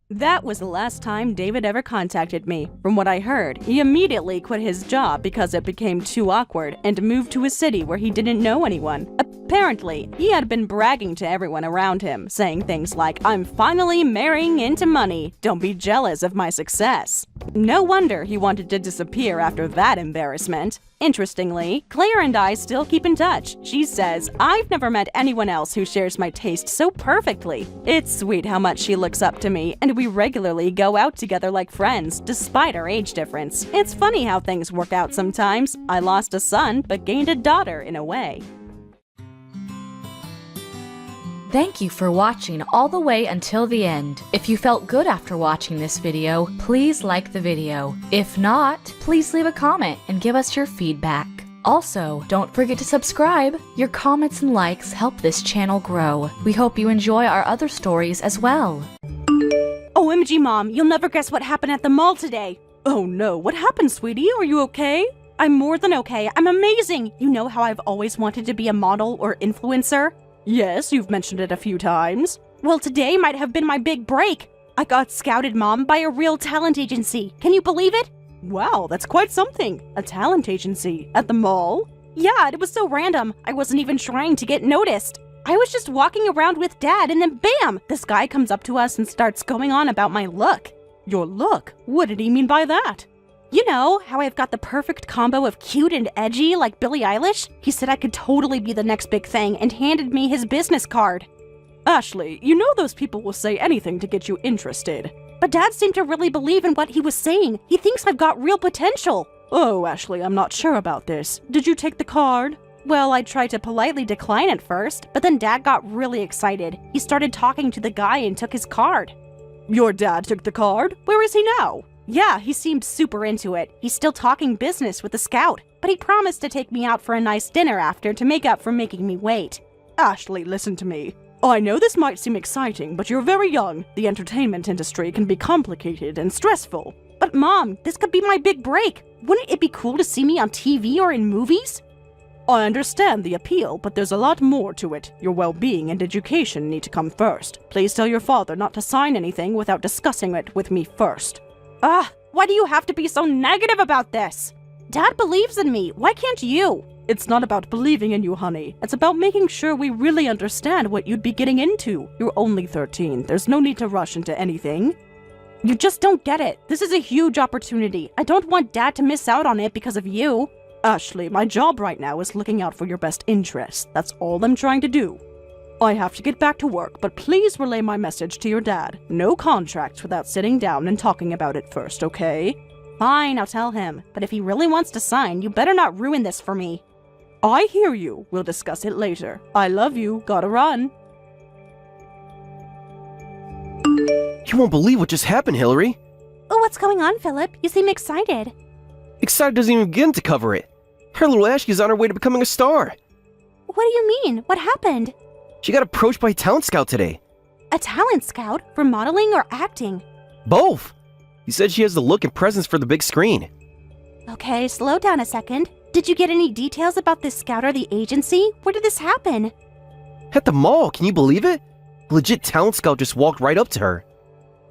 That was the last time David ever contacted me. From what I heard, he immediately quit his job because it became too awkward and moved to a city where he didn't know anyone. Apparently, he had been bragging to everyone around him, saying things like, "I'm finally marrying into money. Don't be jealous of my success." No wonder he wanted to disappear after that embarrassment. Interestingly, Claire and I still keep in touch. She says, "I've never met anyone else who shares my taste so perfectly." It's sweet how much she looks up to me, and we regularly go out together like friends, despite our age difference. It's funny how things work out sometimes. I lost a son, but gained a daughter in a way. Thank you for watching all the way until the end. If you felt good after watching this video, please like the video. If not, please leave a comment and give us your feedback. Also, don't forget to subscribe. Your comments and likes help this channel grow. We hope you enjoy our other stories as well. OMG, Mom, you'll never guess what happened at the mall today. Oh no, what happened, sweetie? Are you okay? I'm more than okay. I'm amazing. You know how I've always wanted to be a model or influencer? Yes, you've mentioned it a few times. Well, today might have been my big break. I got scouted, Mom, by a real talent agency. Can you believe it? Wow, that's quite something. A talent agency at the mall? Yeah, it was so random. I wasn't even trying to get noticed. I was just walking around with Dad, and then bam! This guy comes up to us and starts going on about my look. Your look? What did he mean by that? You know, how I've got the perfect combo of cute and edgy like Billie Eilish? He said I could totally be the next big thing and handed me his business card. Ashley, you know those people will say anything to get you interested. But Dad seemed to really believe in what he was saying. He thinks I've got real potential. Oh, Ashley, I'm not sure about this. Did you take the card? Well, I tried to politely decline at first, but then Dad got really excited. He started talking to the guy and took his card. Your dad took the card? Where is he now? Yeah, he seemed super into it. He's still talking business with the scout, but he promised to take me out for a nice dinner after to make up for making me wait. Ashley, listen to me. I know this might seem exciting, but you're very young. The entertainment industry can be complicated and stressful. But Mom, this could be my big break. Wouldn't it be cool to see me on TV or in movies? I understand the appeal, but there's a lot more to it. Your well-being and education need to come first. Please tell your father not to sign anything without discussing it with me first. Why do you have to be so negative about this? Dad believes in me. Why can't you? It's not about believing in you, honey. It's about making sure we really understand what you'd be getting into. You're only 13. There's no need to rush into anything. You just don't get it. This is a huge opportunity. I don't want Dad to miss out on it because of you. Ashley, my job right now is looking out for your best interests. That's all I'm trying to do. I have to get back to work, but please relay my message to your dad. No contracts without sitting down and talking about it first, okay? Fine, I'll tell him. But if he really wants to sign, you better not ruin this for me. I hear you. We'll discuss it later. I love you. Gotta run. You won't believe what just happened, Hillary. Oh, what's going on, Philip? You seem excited. Excited doesn't even begin to cover it. Her little Ashley's on her way to becoming a star. What do you mean? What happened? She got approached by a talent scout today. A talent scout? For modeling or acting? Both. He said she has the look and presence for the big screen. Okay, slow down a second. Did you get any details about this scout or the agency? Where did this happen? At the mall, can you believe it? A legit talent scout just walked right up to her.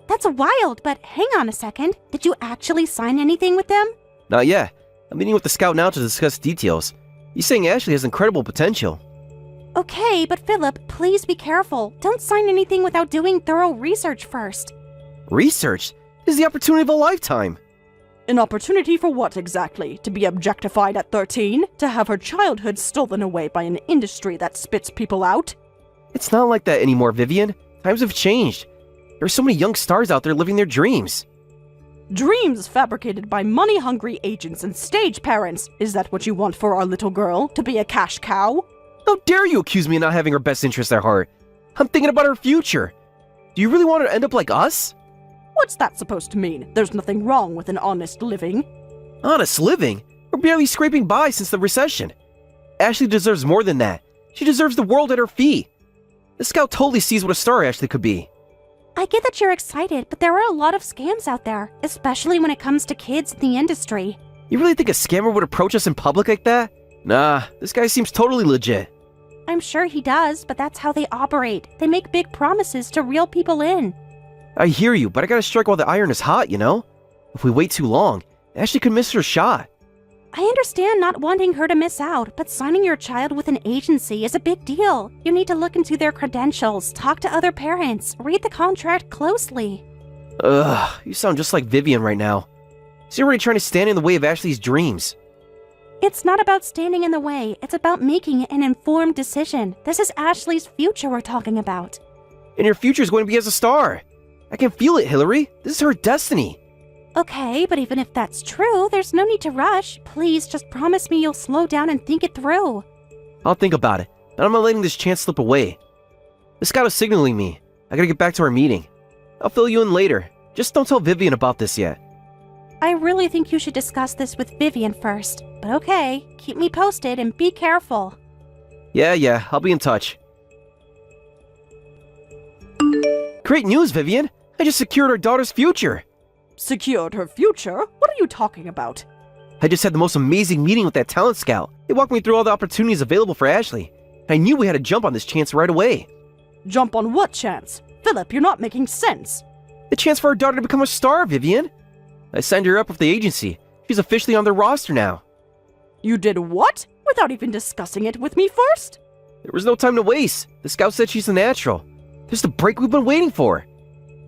That's wild, but hang on a second. Did you actually sign anything with them? Not yet. I'm meeting with the scout now to discuss details. He's saying Ashley has incredible potential. Okay, but Philip, please be careful. Don't sign anything without doing thorough research first. Research? This is the opportunity of a lifetime. An opportunity for what exactly? To be objectified at 13? To have her childhood stolen away by an industry that spits people out? It's not like that anymore, Vivian. Times have changed. There are so many young stars out there living their dreams. Dreams fabricated by money-hungry agents and stage parents. Is that what you want for our little girl? To be a cash cow? How dare you accuse me of not having her best interest at heart? I'm thinking about her future. Do you really want her to end up like us? What's that supposed to mean? There's nothing wrong with an honest living. Honest living? We're barely scraping by since the recession. Ashley deserves more than that. She deserves the world at her feet. The scout totally sees what a star Ashley could be. I get that you're excited, but there are a lot of scams out there, especially when it comes to kids in the industry. You really think a scammer would approach us in public like that? Nah, this guy seems totally legit. I'm sure he does, but that's how they operate. They make big promises to reel people in. I hear you, but I gotta strike while the iron is hot, you know? If we wait too long, Ashley could miss her shot. I understand not wanting her to miss out, but signing your child with an agency is a big deal. You need to look into their credentials, talk to other parents, read the contract closely. Ugh, you sound just like Vivian right now. So you're already trying to stand in the way of Ashley's dreams. It's not about standing in the way, it's about making an informed decision. This is Ashley's future we're talking about. And your future is going to be as a star. I can feel it, Hillary. This is her destiny. Okay, but even if that's true, there's no need to rush. Please, just promise me you'll slow down and think it through. I'll think about it, and I'm not letting this chance slip away. The scout is signaling me. I gotta get back to our meeting. I'll fill you in later. Just don't tell Vivian about this yet. I really think you should discuss this with Vivian first. But okay, keep me posted and be careful. Yeah, I'll be in touch. Great news, Vivian! I just secured our daughter's future! Secured her future? What are you talking about? I just had the most amazing meeting with that talent scout. They walked me through all the opportunities available for Ashley. I knew we had to jump on this chance right away. Jump on what chance? Philip, you're not making sense. The chance for our daughter to become a star, Vivian. I signed her up with the agency. She's officially on their roster now. You did what? Without even discussing it with me first? There was no time to waste. The scout said she's a natural. This is the break we've been waiting for.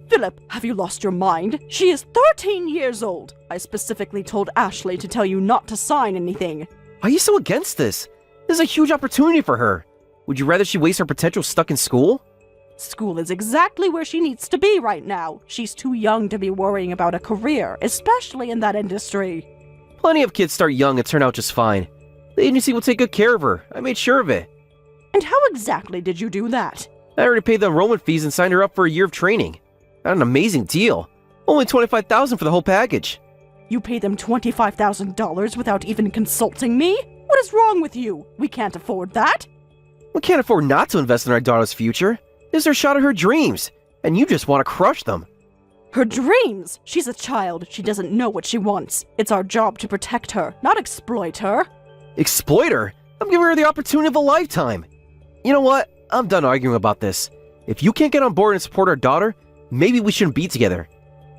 Philip, have you lost your mind? She is 13 years old. I specifically told Ashley to tell you not to sign anything. Why are you so against this? This is a huge opportunity for her. Would you rather she waste her potential stuck in school? School is exactly where she needs to be right now. She's too young to be worrying about a career, especially in that industry. Plenty of kids start young and turn out just fine. The agency will take good care of her. I made sure of it. And how exactly did you do that? I already paid the enrollment fees and signed her up for a year of training. Not an amazing deal. Only $25,000 for the whole package. You paid them $25,000 without even consulting me? What is wrong with you? We can't afford that. We can't afford not to invest in our daughter's future. This is her shot at her dreams, and you just want to crush them. Her dreams? She's a child. She doesn't know what she wants. It's our job to protect her, not exploit her. Exploit her? I'm giving her the opportunity of a lifetime. You know what? I'm done arguing about this. If you can't get on board and support our daughter, maybe we shouldn't be together.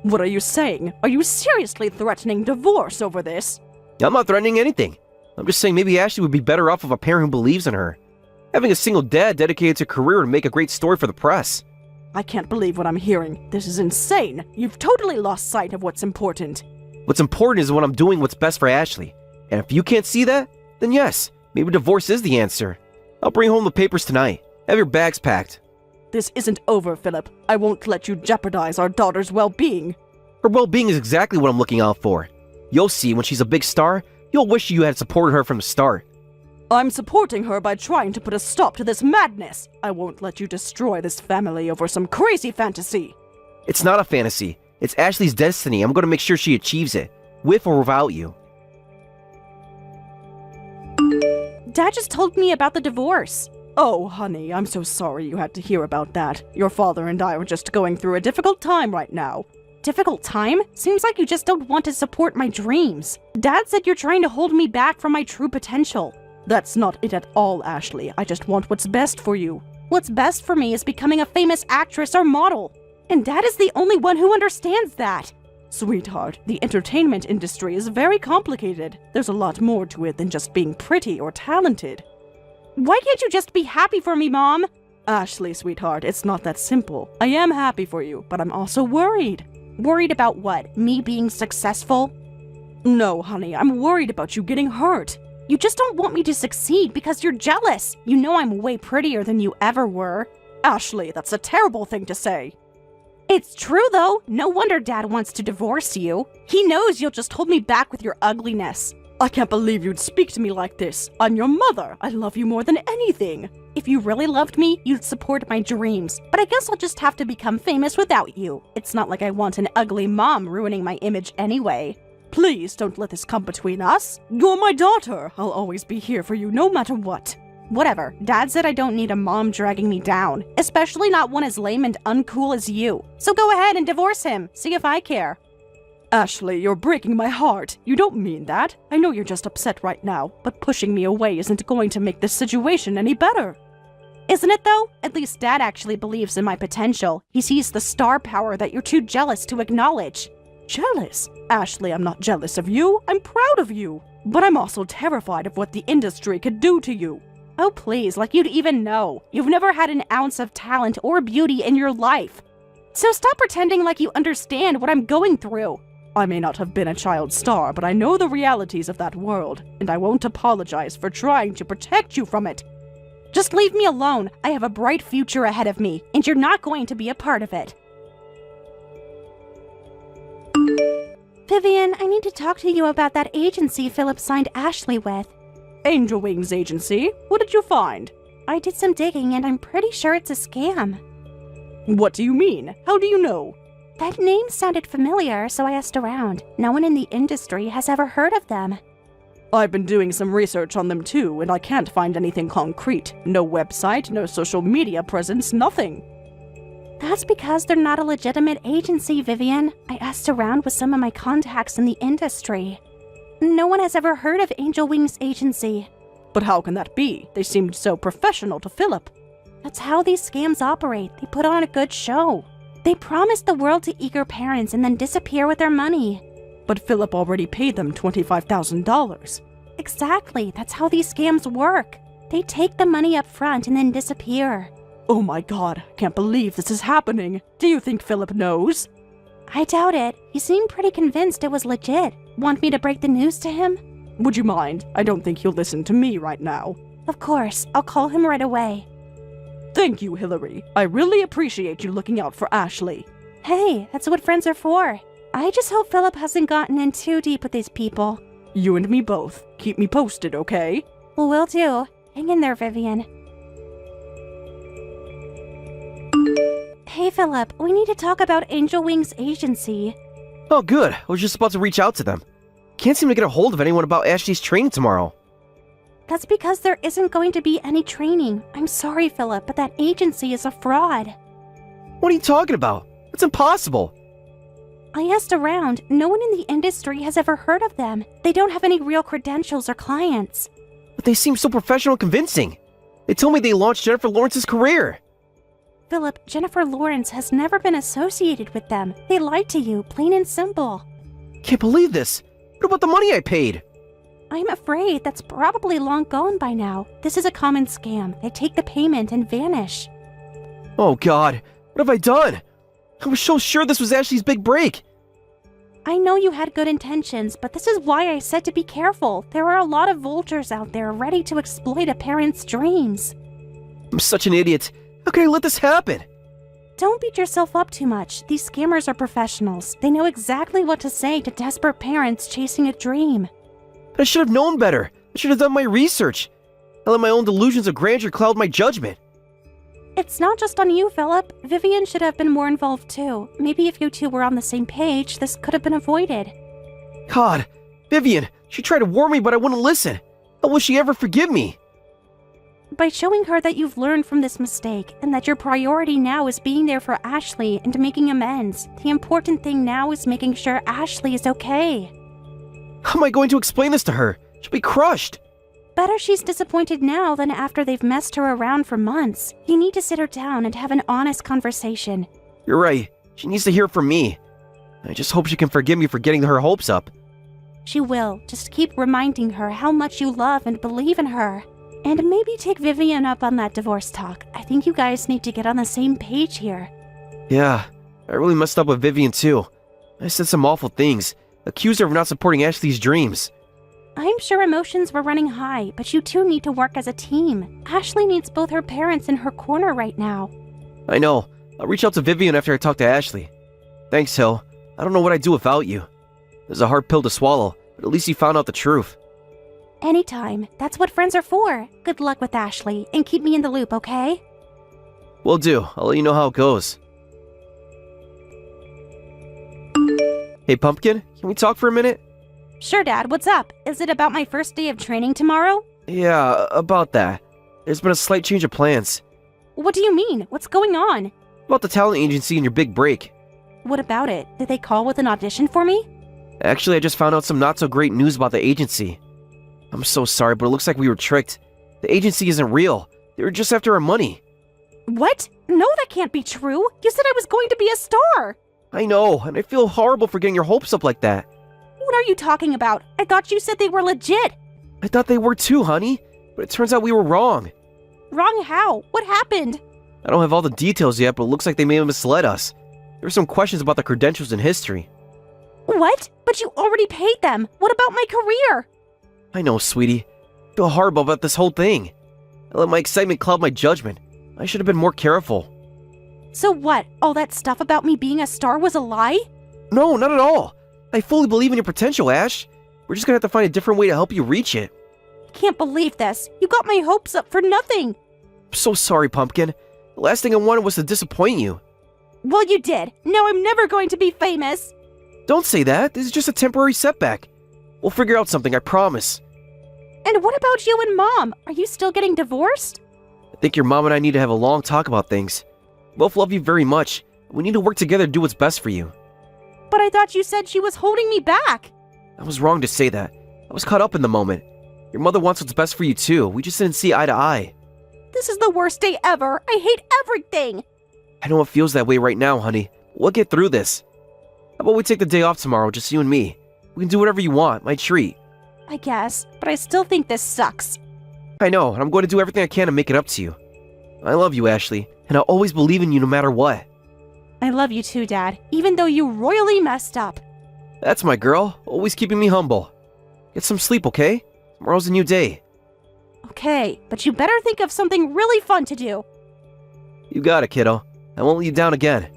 What are you saying? Are you seriously threatening divorce over this? I'm not threatening anything. I'm just saying maybe Ashley would be better off with a parent who believes in her. Having a single dad dedicated to a career would make a great story for the press. I can't believe what I'm hearing. This is insane. You've totally lost sight of what's important. What's important is when I'm doing what's best for Ashley. And if you can't see that, then yes, maybe divorce is the answer. I'll bring home the papers tonight. Have your bags packed. This isn't over, Philip. I won't let you jeopardize our daughter's well-being. Her well-being is exactly what I'm looking out for. You'll see when she's a big star, you'll wish you had supported her from the start. I'm supporting her by trying to put a stop to this madness. I won't let you destroy this family over some crazy fantasy. It's not a fantasy. It's Ashley's destiny. I'm going to make sure she achieves it, with or without you. Dad just told me about the divorce. Oh, honey, I'm so sorry you had to hear about that. Your father and I are just going through a difficult time right now. Difficult time? Seems like you just don't want to support my dreams. Dad said you're trying to hold me back from my true potential. That's not it at all, Ashley. I just want what's best for you. What's best for me is becoming a famous actress or model. And Dad is the only one who understands that. Sweetheart, the entertainment industry is very complicated. There's a lot more to it than just being pretty or talented. Why can't you just be happy for me, Mom? Ashley, sweetheart, it's not that simple. I am happy for you, but I'm also worried. Worried about what? Me being successful? No, honey, I'm worried about you getting hurt. You just don't want me to succeed because you're jealous. You know I'm way prettier than you ever were. Ashley, that's a terrible thing to say. It's true, though. No wonder Dad wants to divorce you. He knows you'll just hold me back with your ugliness. I can't believe you'd speak to me like this. I'm your mother. I love you more than anything. If you really loved me, you'd support my dreams. But I guess I'll just have to become famous without you. It's not like I want an ugly mom ruining my image anyway. Please don't let this come between us. You're my daughter. I'll always be here for you no matter what. Whatever. Dad said I don't need a mom dragging me down, especially not one as lame and uncool as you. So go ahead and divorce him. See if I care. Ashley, you're breaking my heart. You don't mean that. I know you're just upset right now, but pushing me away isn't going to make this situation any better. Isn't it, though? At least Dad actually believes in my potential. He sees the star power that you're too jealous to acknowledge. Jealous? Ashley, I'm not jealous of you. I'm proud of you. But I'm also terrified of what the industry could do to you. Oh, please, like you'd even know. You've never had an ounce of talent or beauty in your life. So stop pretending like you understand what I'm going through. I may not have been a child star, but I know the realities of that world, and I won't apologize for trying to protect you from it. Just leave me alone. I have a bright future ahead of me, and you're not going to be a part of it. Vivian, I need to talk to you about that agency Philip signed Ashley with. Angel Wings Agency? What did you find? I did some digging, and I'm pretty sure it's a scam. What do you mean? How do you know? That name sounded familiar, so I asked around. No one in the industry has ever heard of them. I've been doing some research on them too, and I can't find anything concrete. No website, no social media presence, nothing. That's because they're not a legitimate agency, Vivian. I asked around with some of my contacts in the industry. No one has ever heard of Angel Wings Agency. But how can that be? They seemed so professional to Philip. That's how these scams operate. They put on a good show. They promise the world to eager parents and then disappear with their money. But Philip already paid them $25,000. Exactly. That's how these scams work. They take the money up front and then disappear. Oh my god, can't believe this is happening. Do you think Philip knows? I doubt it. He seemed pretty convinced it was legit. Want me to break the news to him? Would you mind? I don't think he'll listen to me right now. Of course. I'll call him right away. Thank you, Hillary. I really appreciate you looking out for Ashley. Hey, that's what friends are for. I just hope Philip hasn't gotten in too deep with these people. You and me both. Keep me posted, okay? Well, will do. Hang in there, Vivian. Hey, Philip, we need to talk about Angel Wings Agency. Oh, good. I was just about to reach out to them. Can't seem to get a hold of anyone about Ashley's training tomorrow. That's because there isn't going to be any training. I'm sorry, Philip, but that agency is a fraud. What are you talking about? It's impossible. I asked around. No one in the industry has ever heard of them. They don't have any real credentials or clients. But they seem so professional and convincing. They told me they launched Jennifer Lawrence's career. Philip, Jennifer Lawrence has never been associated with them. They lied to you, plain and simple. Can't believe this. What about the money I paid? I'm afraid that's probably long gone by now. This is a common scam. They take the payment and vanish. Oh god, what have I done? I was so sure this was Ashley's big break. I know you had good intentions, but this is why I said to be careful. There are a lot of vultures out there ready to exploit a parent's dreams. I'm such an idiot. How could I let this happen? Don't beat yourself up too much. These scammers are professionals. They know exactly what to say to desperate parents chasing a dream. I should have known better. I should have done my research. I let my own delusions of grandeur cloud my judgment. It's not just on you, Philip. Vivian should have been more involved too. Maybe if you two were on the same page, this could have been avoided. God, Vivian, she tried to warn me, but I wouldn't listen. How will she ever forgive me? By showing her that you've learned from this mistake and that your priority now is being there for Ashley and making amends. The important thing now is making sure Ashley is okay. How am I going to explain this to her? She'll be crushed. Better she's disappointed now than after they've messed her around for months. You need to sit her down and have an honest conversation. You're right. She needs to hear from me. I just hope she can forgive me for getting her hopes up. She will. Just keep reminding her how much you love and believe in her. And maybe take Vivian up on that divorce talk. I think you guys need to get on the same page here. Yeah, I really messed up with Vivian too. I said some awful things. Accused her of not supporting Ashley's dreams. I'm sure emotions were running high, but you two need to work as a team. Ashley needs both her parents in her corner right now. I know. I'll reach out to Vivian after I talk to Ashley. Thanks, Hill. I don't know what I'd do without you. It's a hard pill to swallow, but at least you found out the truth. Anytime. That's what friends are for. Good luck with Ashley, and keep me in the loop, okay? Will do. I'll let you know how it goes. Hey, Pumpkin, can we talk for a minute? Sure, Dad. What's up? Is it about my first day of training tomorrow? Yeah, about that. There's been a slight change of plans. What do you mean? What's going on? About the talent agency and your big break. What about it? Did they call with an audition for me? Actually, I just found out some not-so-great news about the agency. I'm so sorry, but it looks like we were tricked. The agency isn't real. They were just after our money. What? No, that can't be true. You said I was going to be a star. I know, and I feel horrible for getting your hopes up like that. What are you talking about? I thought you said they were legit. I thought they were too, honey, but it turns out we were wrong. Wrong how? What happened? I don't have all the details yet, but it looks like they may have misled us. There were some questions about the credentials and history. What? But you already paid them. What about my career? I know, sweetie. I feel horrible about this whole thing. I let my excitement cloud my judgment. I should have been more careful. So what? All that stuff about me being a star was a lie? No, not at all. I fully believe in your potential, Ash. We're just gonna have to find a different way to help you reach it. I can't believe this. You got my hopes up for nothing. I'm so sorry, Pumpkin. The last thing I wanted was to disappoint you. Well, you did. Now I'm never going to be famous. Don't say that. This is just a temporary setback. We'll figure out something, I promise. And what about you and Mom? Are you still getting divorced? I think your mom and I need to have a long talk about things. We both love you very much. We need to work together to do what's best for you. But I thought you said she was holding me back. I was wrong to say that. I was caught up in the moment. Your mother wants what's best for you too. We just didn't see eye to eye. This is the worst day ever. I hate everything. I know it feels that way right now, honey. We'll get through this. How about we take the day off tomorrow, just you and me? We can do whatever you want, my treat. I guess, but I still think this sucks. I know, and I'm going to do everything I can to make it up to you. I love you, Ashley, and I'll always believe in you no matter what. I love you too, Dad, even though you royally messed up. That's my girl, always keeping me humble. Get some sleep, okay? Tomorrow's a new day. Okay, but you better think of something really fun to do. You got it, kiddo. I won't let you down again.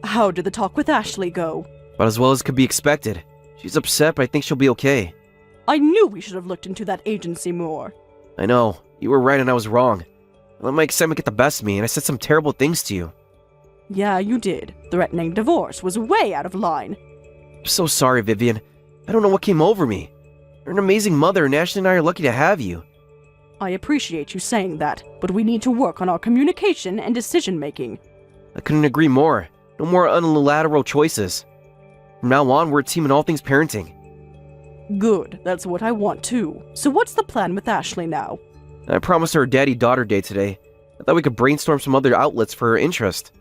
How did the talk with Ashley go? About as well as could be expected. She's upset, but I think she'll be okay. I knew we should have looked into that agency more. I know. You were right and I was wrong. I let my excitement get the best of me and I said some terrible things to you. Yeah, you did. Threatening divorce was way out of line. I'm so sorry, Vivian. I don't know what came over me. You're an amazing mother and Ashley and I are lucky to have you. I appreciate you saying that, but we need to work on our communication and decision-making. I couldn't agree more. No more unilateral choices. From now on, we're a team in all things parenting. Good, that's what I want too. So what's the plan with Ashley now? I promised her a daddy-daughter day today. I thought we could brainstorm some other outlets for her interest.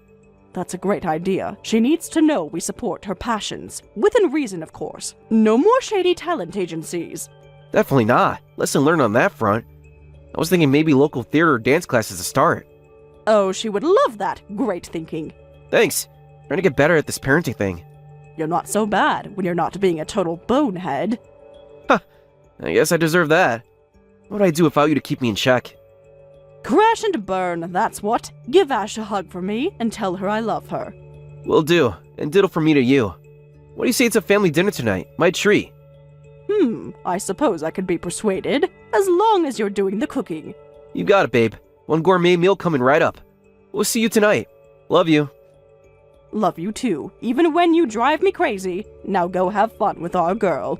That's a great idea. She needs to know we support her passions. Within reason, of course. No more shady talent agencies. Definitely not. Lesson learned on that front. I was thinking maybe local theater or dance classes to start. Oh, she would love that. Great thinking. Thanks. Trying to get better at this parenting thing. You're not so bad when you're not being a total bonehead. I guess I deserve that. What would I do without you to keep me in check? Crash and burn, that's what. Give Ash a hug for me and tell her I love her. Will do. And diddle from me to you. What do you say it's a family dinner tonight? My treat. I suppose I could be persuaded, as long as you're doing the cooking. You got it, babe. One gourmet meal coming right up. We'll see you tonight. Love you. Love you too, even when you drive me crazy. Now go have fun with our girl.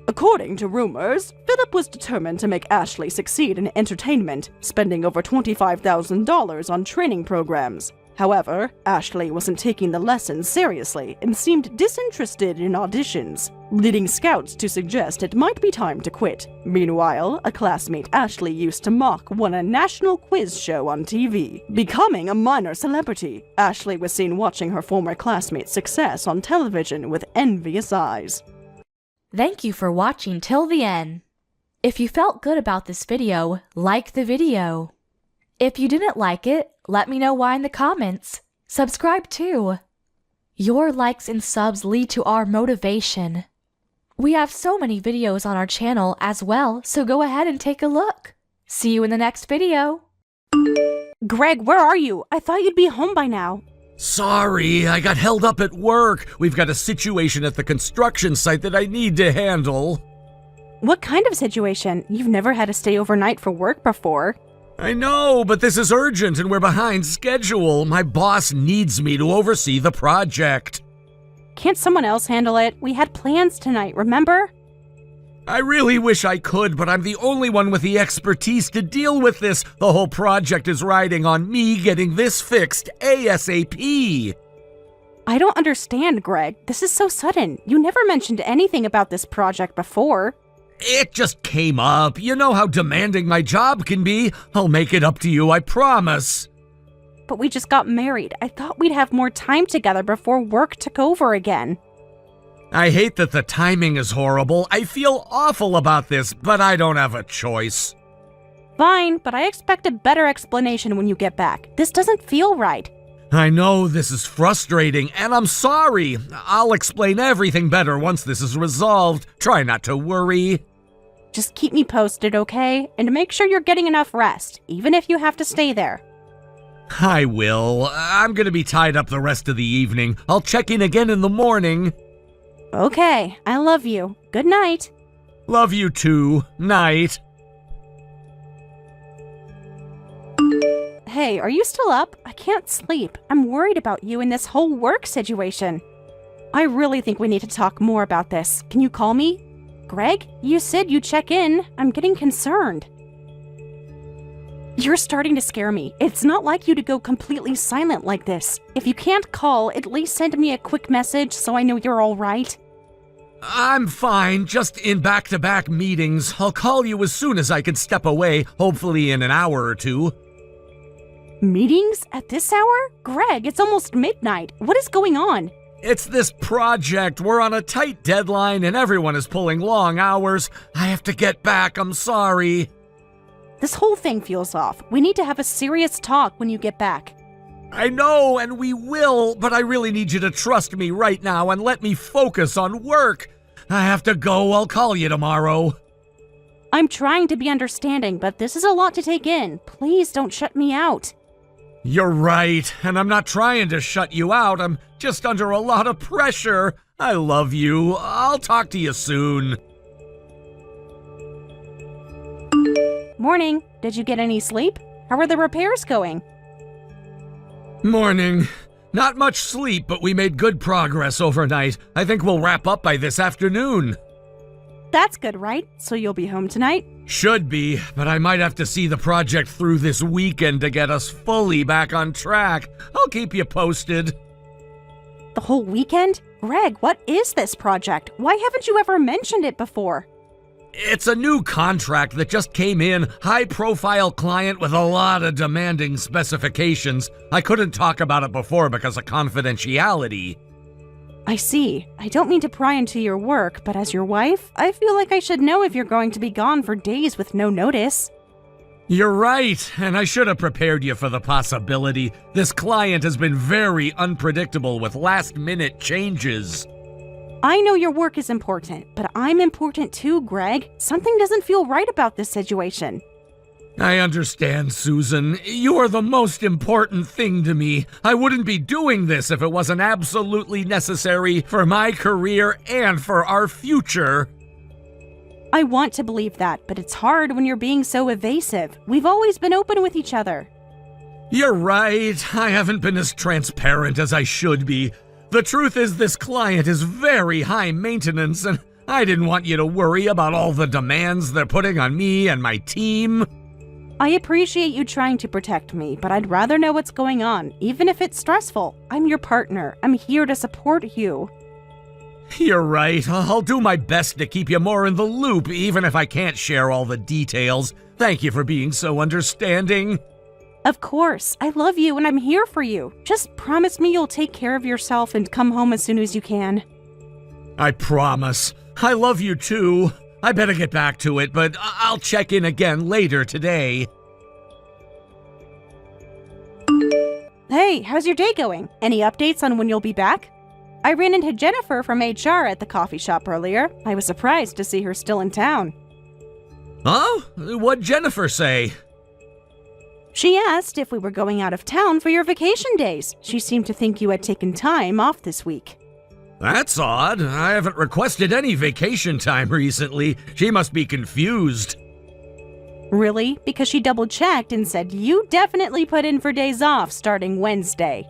According to rumors, Philip was determined to make Ashley succeed in entertainment, spending over $25,000 on training programs. However, Ashley wasn't taking the lessons seriously and seemed disinterested in auditions, leading scouts to suggest it might be time to quit. Meanwhile, a classmate Ashley used to mock won a national quiz show on TV. Becoming a minor celebrity, Ashley was seen watching her former classmate's success on television with envious eyes. Thank you for watching till the end. If you felt good about this video, like the video. If you didn't like it, let me know why in the comments. Subscribe too. Your likes and subs lead to our motivation. We have so many videos on our channel as well, so go ahead and take a look. See you in the next video. Greg, where are you? I thought you'd be home by now. Sorry, I got held up at work. We've got a situation at the construction site that I need to handle. What kind of situation? You've never had to stay overnight for work before. I know, but this is urgent and we're behind schedule. My boss needs me to oversee the project. Can't someone else handle it? We had plans tonight, remember? I really wish I could, but I'm the only one with the expertise to deal with this. The whole project is riding on me getting this fixed ASAP. I don't understand, Greg. This is so sudden. You never mentioned anything about this project before. It just came up. You know how demanding my job can be. I'll make it up to you, I promise. But we just got married. I thought we'd have more time together before work took over again. I hate that the timing is horrible. I feel awful about this, but I don't have a choice. Fine, but I expect a better explanation when you get back. This doesn't feel right. I know this is frustrating, and I'm sorry. I'll explain everything better once this is resolved. Try not to worry. Just keep me posted, okay? And make sure you're getting enough rest, even if you have to stay there. I will. I'm gonna be tied up the rest of the evening. I'll check in again in the morning. Okay, I love you. Good night. Love you too. Night. Hey, are you still up? I can't sleep. I'm worried about you in this whole work situation. I really think we need to talk more about this. Can you call me? Greg, you said you'd check in. I'm getting concerned. You're starting to scare me. It's not like you to go completely silent like this. If you can't call, at least send me a quick message so I know you're all right. I'm fine, just in back-to-back meetings. I'll call you as soon as I can step away, hopefully in an hour or two. Meetings? At this hour? Greg, it's almost midnight. What is going on? It's this project. We're on a tight deadline and everyone is pulling long hours. I have to get back, I'm sorry. This whole thing feels off. We need to have a serious talk when you get back. I know, and we will, but I really need you to trust me right now and let me focus on work. I have to go. I'll call you tomorrow. I'm trying to be understanding, but this is a lot to take in. Please don't shut me out. You're right, and I'm not trying to shut you out. I'm just under a lot of pressure. I love you. I'll talk to you soon. Morning. Did you get any sleep? How are the repairs going? Morning. Not much sleep, but we made good progress overnight. I think we'll wrap up by this afternoon. That's good, right? So you'll be home tonight? Should be, but I might have to see the project through this weekend to get us fully back on track. I'll keep you posted. The whole weekend? Greg, what is this project? Why haven't you ever mentioned it before? It's a new contract that just came in, high-profile client with a lot of demanding specifications. I couldn't talk about it before because of confidentiality. I see. I don't mean to pry into your work, but as your wife, I feel like I should know if you're going to be gone for days with no notice. You're right, and I should have prepared you for the possibility. This client has been very unpredictable with last-minute changes. I know your work is important, but I'm important too, Greg. Something doesn't feel right about this situation. I understand, Susan. You are the most important thing to me. I wouldn't be doing this if it wasn't absolutely necessary for my career and for our future. I want to believe that, but it's hard when you're being so evasive. We've always been open with each other. You're right. I haven't been as transparent as I should be. The truth is this client is very high maintenance, and I didn't want you to worry about all the demands they're putting on me and my team. I appreciate you trying to protect me, but I'd rather know what's going on, even if it's stressful. I'm your partner. I'm here to support you. You're right. I'll do my best to keep you more in the loop, even if I can't share all the details. Thank you for being so understanding. Of course. I love you and I'm here for you. Just promise me you'll take care of yourself and come home as soon as you can. I promise. I love you too. I better get back to it, but I'll check in again later today. Hey, how's your day going? Any updates on when you'll be back? I ran into Jennifer from HR at the coffee shop earlier. I was surprised to see her still in town. Huh? What'd Jennifer say? She asked if we were going out of town for your vacation days. She seemed to think you had taken time off this week. That's odd. I haven't requested any vacation time recently. She must be confused. Really? Because she double-checked and said you definitely put in for days off starting Wednesday.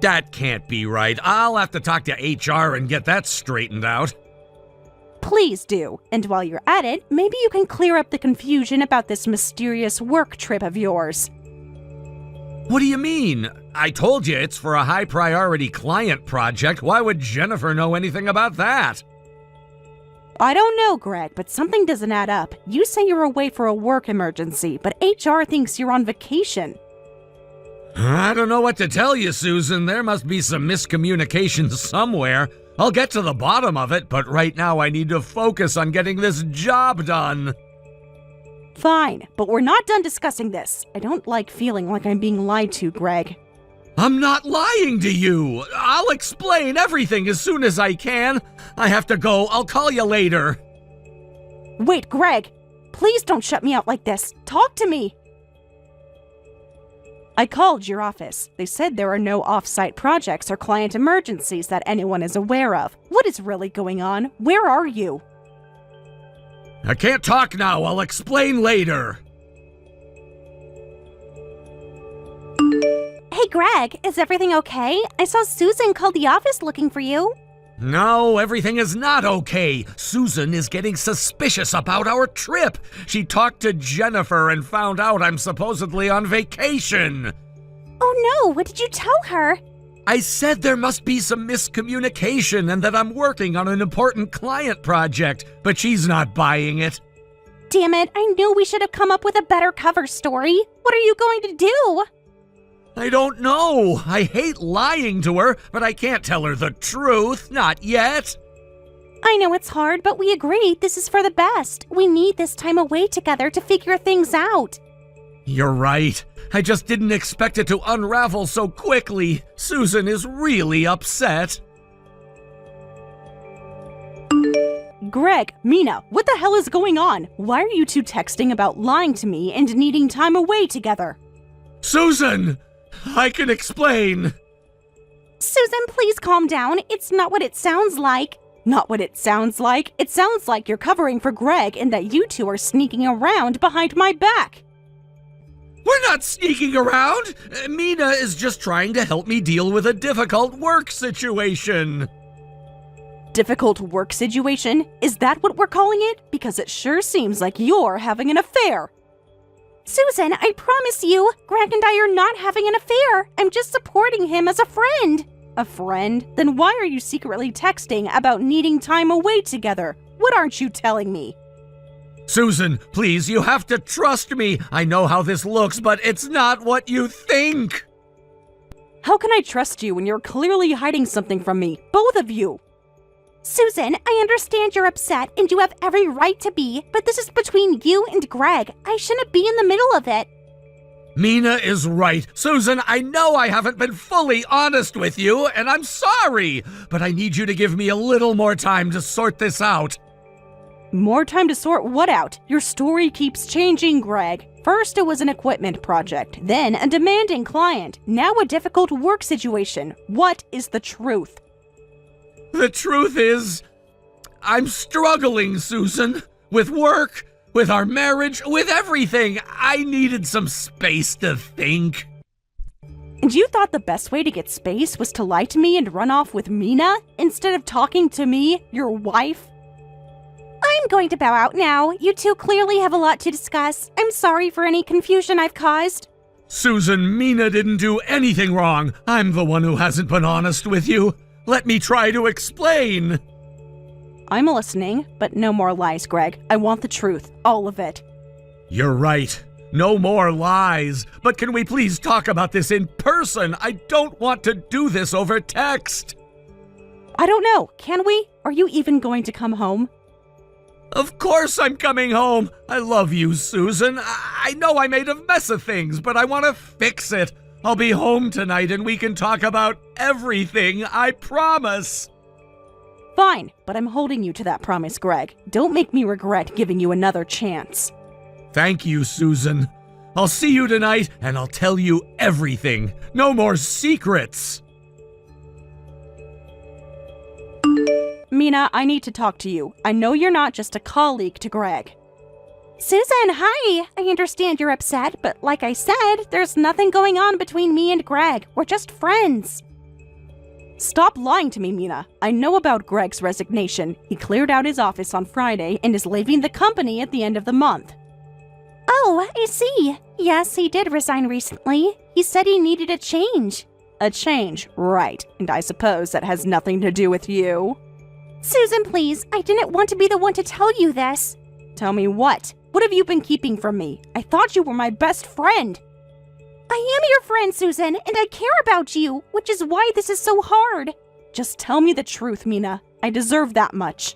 That can't be right. I'll have to talk to HR and get that straightened out. Please do. And while you're at it, maybe you can clear up the confusion about this mysterious work trip of yours. What do you mean? I told you it's for a high-priority client project. Why would Jennifer know anything about that? I don't know, Greg, but something doesn't add up. You say you're away for a work emergency, but HR thinks you're on vacation. I don't know what to tell you, Susan. There must be some miscommunication somewhere. I'll get to the bottom of it, but right now I need to focus on getting this job done. Fine, but we're not done discussing this. I don't like feeling like I'm being lied to, Greg. I'm not lying to you. I'll explain everything as soon as I can. I have to go. I'll call you later. Wait, Greg! Please don't shut me out like this. Talk to me! I called your office. They said there are no off-site projects or client emergencies that anyone is aware of. What is really going on? Where are you? I can't talk now. I'll explain later. Hey, Greg, is everything okay? I saw Susan called the office looking for you. No, everything is not okay. Susan is getting suspicious about our trip. She talked to Jennifer and found out I'm supposedly on vacation. Oh no, what did you tell her? I said there must be some miscommunication and that I'm working on an important client project, but she's not buying it. Damn it, I knew we should have come up with a better cover story. What are you going to do? I don't know. I hate lying to her, but I can't tell her the truth. Not yet. I know it's hard, but we agreed this is for the best. We need this time away together to figure things out. You're right. I just didn't expect it to unravel so quickly. Susan is really upset. Greg, Mina, what the hell is going on? Why are you two texting about lying to me and needing time away together? Susan! I can explain. Susan, please calm down. It's not what it sounds like. Not what it sounds like. It sounds like you're covering for Greg and that you two are sneaking around behind my back. We're not sneaking around. Mina is just trying to help me deal with a difficult work situation. Difficult work situation? Is that what we're calling it? Because it sure seems like you're having an affair. Susan, I promise you, Greg and I are not having an affair. I'm just supporting him as a friend. A friend? Then why are you secretly texting about needing time away together? What aren't you telling me? Susan, please, you have to trust me. I know how this looks, but it's not what you think. How can I trust you when you're clearly hiding something from me? Both of you! Susan, I understand you're upset and you have every right to be, but this is between you and Greg. I shouldn't be in the middle of it. Mina is right. Susan, I know I haven't been fully honest with you, and I'm sorry, but I need you to give me a little more time to sort this out. More time to sort what out? Your story keeps changing, Greg. First it was an equipment project, then a demanding client, now a difficult work situation. What is the truth? The truth is, I'm struggling, Susan. With work, with our marriage, with everything. I needed some space to think. And you thought the best way to get space was to lie to me and run off with Mina instead of talking to me, your wife? I'm going to bow out now. You two clearly have a lot to discuss. I'm sorry for any confusion I've caused. Susan, Mina didn't do anything wrong. I'm the one who hasn't been honest with you. Let me try to explain. I'm listening, but no more lies, Greg. I want the truth, all of it. You're right. No more lies. But can we please talk about this in person? I don't want to do this over text. I don't know. Can we? Are you even going to come home? Of course I'm coming home. I love you, Susan. I know I made a mess of things, but I want to fix it. I'll be home tonight and we can talk about everything, I promise. Fine, but I'm holding you to that promise, Greg. Don't make me regret giving you another chance. Thank you, Susan. I'll see you tonight and I'll tell you everything. No more secrets. Mina, I need to talk to you. I know you're not just a colleague to Greg. Susan, hi! I understand you're upset, but like I said, there's nothing going on between me and Greg. We're just friends. Stop lying to me, Mina. I know about Greg's resignation. He cleared out his office on Friday and is leaving the company at the end of the month. Oh, I see. Yes, he did resign recently. He said he needed a change. A change, right. And I suppose that has nothing to do with you. Susan, please. I didn't want to be the one to tell you this. Tell me what? What have you been keeping from me? I thought you were my best friend. I am your friend, Susan, and I care about you, which is why this is so hard. Just tell me the truth, Mina. I deserve that much.